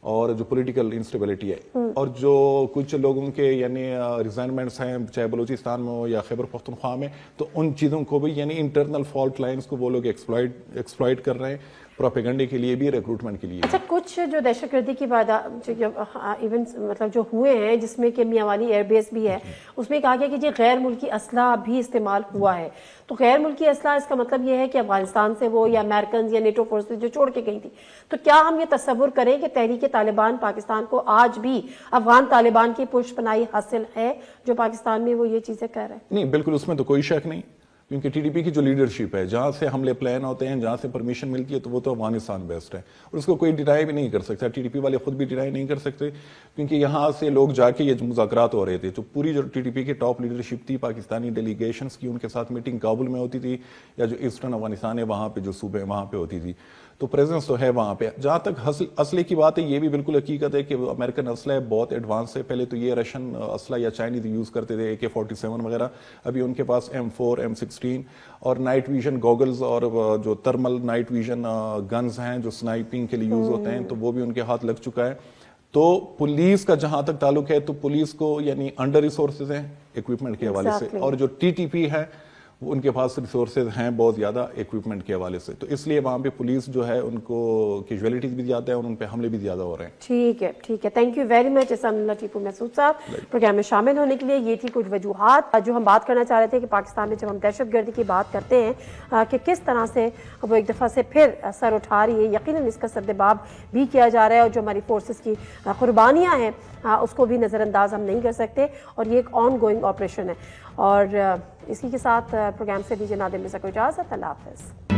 اور جو پولیٹیکل انسٹیبلٹی ہے اور جو کچھ لوگوں کے یعنی ریزائنمنٹس ہیں چاہے بلوچستان میں ہو یا خیبر پختونخوا میں، تو ان چیزوں کو بھی یعنی انٹرنل فالٹ لائنز کو وہ لوگ ایکسپلائٹ کر رہے ہیں پروپیگنڈے کے لیے بھی، ریکروٹمنٹ کے لیے. اچھا، کچھ جو دہشت گردی کی ایونٹس مطلب جو ہوئے ہیں جس میں کہ میاں والی ایئر بیس بھی ہے، اس میں کہا گیا کہ یہ غیر ملکی اسلحہ بھی استعمال ہوا ہے. تو غیر ملکی اسلحہ اس کا مطلب یہ ہے کہ افغانستان سے وہ یا امریکنز یا نیٹو فورسز جو چھوڑ کے گئی تھی. تو کیا ہم یہ تصور کریں کہ تحریک طالبان پاکستان کو آج بھی افغان طالبان کی پشت پناہی حاصل ہے جو پاکستان میں وہ یہ چیزیں کر رہے ہیں؟ نہیں، بالکل اس میں تو کوئی شک نہیں، کیونکہ ٹی ٹی پی کی جو لیڈرشپ ہے، جہاں سے حملے پلان ہوتے ہیں، جہاں سے پرمیشن ملتی ہے، تو وہ تو افغانستان بیسڈ ہے اور اس کو کوئی ڈینائی بھی نہیں کر سکتا. ٹی ٹی پی والے خود بھی ڈینائی نہیں کر سکتے کیونکہ یہاں سے لوگ جا کے یہ مذاکرات ہو رہے تھے. تو پوری جو ٹی ٹی پی کی ٹاپ لیڈرشپ تھی پاکستانی ڈیلیگیشنز کی، ان کے ساتھ میٹنگ کابل میں ہوتی تھی یا جو ایسٹرن افغانستان ہے وہاں پہ جو صوبے ہیں وہاں پہ ہوتی تھی. تو پریزنس تو ہے وہاں پہ. جہاں تک اسلحے کی بات ہے، یہ بھی بالکل حقیقت ہے کہ امریکن اسلحہ بہت ایڈوانس ہے. پہلے تو یہ رشین اسلحہ یا چائنیز یوز کرتے تھے، AK-47 وغیرہ. ابھی ان کے پاس M4 M16 اور نائٹ ویژن گوگلز اور جو تھرمل نائٹ ویژن گنز ہیں جو سنائپنگ کے لیے یوز ہوتے ہیں، تو وہ بھی ان کے ہاتھ لگ چکا ہے. تو پولیس کا جہاں تک تعلق ہے تو پولیس کو یعنی انڈر ریسورسز ہیں ایکوپمنٹ کے حوالے سے، اور جو ٹی ٹی پی ہے ان کے پاس ریسورسز ہیں بہت زیادہ ایکوپمنٹ کے حوالے سے. تو اس لیے وہاں پہ پولیس جو ہے ان کو کیجویلٹیز بھی زیادہ ہے اور ان پہ حملے بھی زیادہ ہو رہے ہیں. ٹھیک ہے، ٹھیک ہے، تھینک یو ویری مچ اسام اللہ ٹیپو محسود صاحب پروگرام میں شامل ہونے کے لیے. یہ تھی کچھ وجوہات جو ہم بات کرنا چاہ رہے تھے کہ پاکستان میں جب ہم دہشت گردی کی بات کرتے ہیں کہ کس طرح سے وہ ایک دفعہ سے پھر سر اٹھا رہی ہے. یقیناً اس کا سدباب بھی کیا جا رہا ہے اور جو ہماری فورسز کی قربانیاں ہیں اس کو بھی نظر انداز ہم نہیں کر سکتے، اور یہ ایک آن گوئنگ آپریشن ہے. اور اسی کے ساتھ پروگرام سے دیجیے نادر مرزا کو اجازت. اللہ حافظ.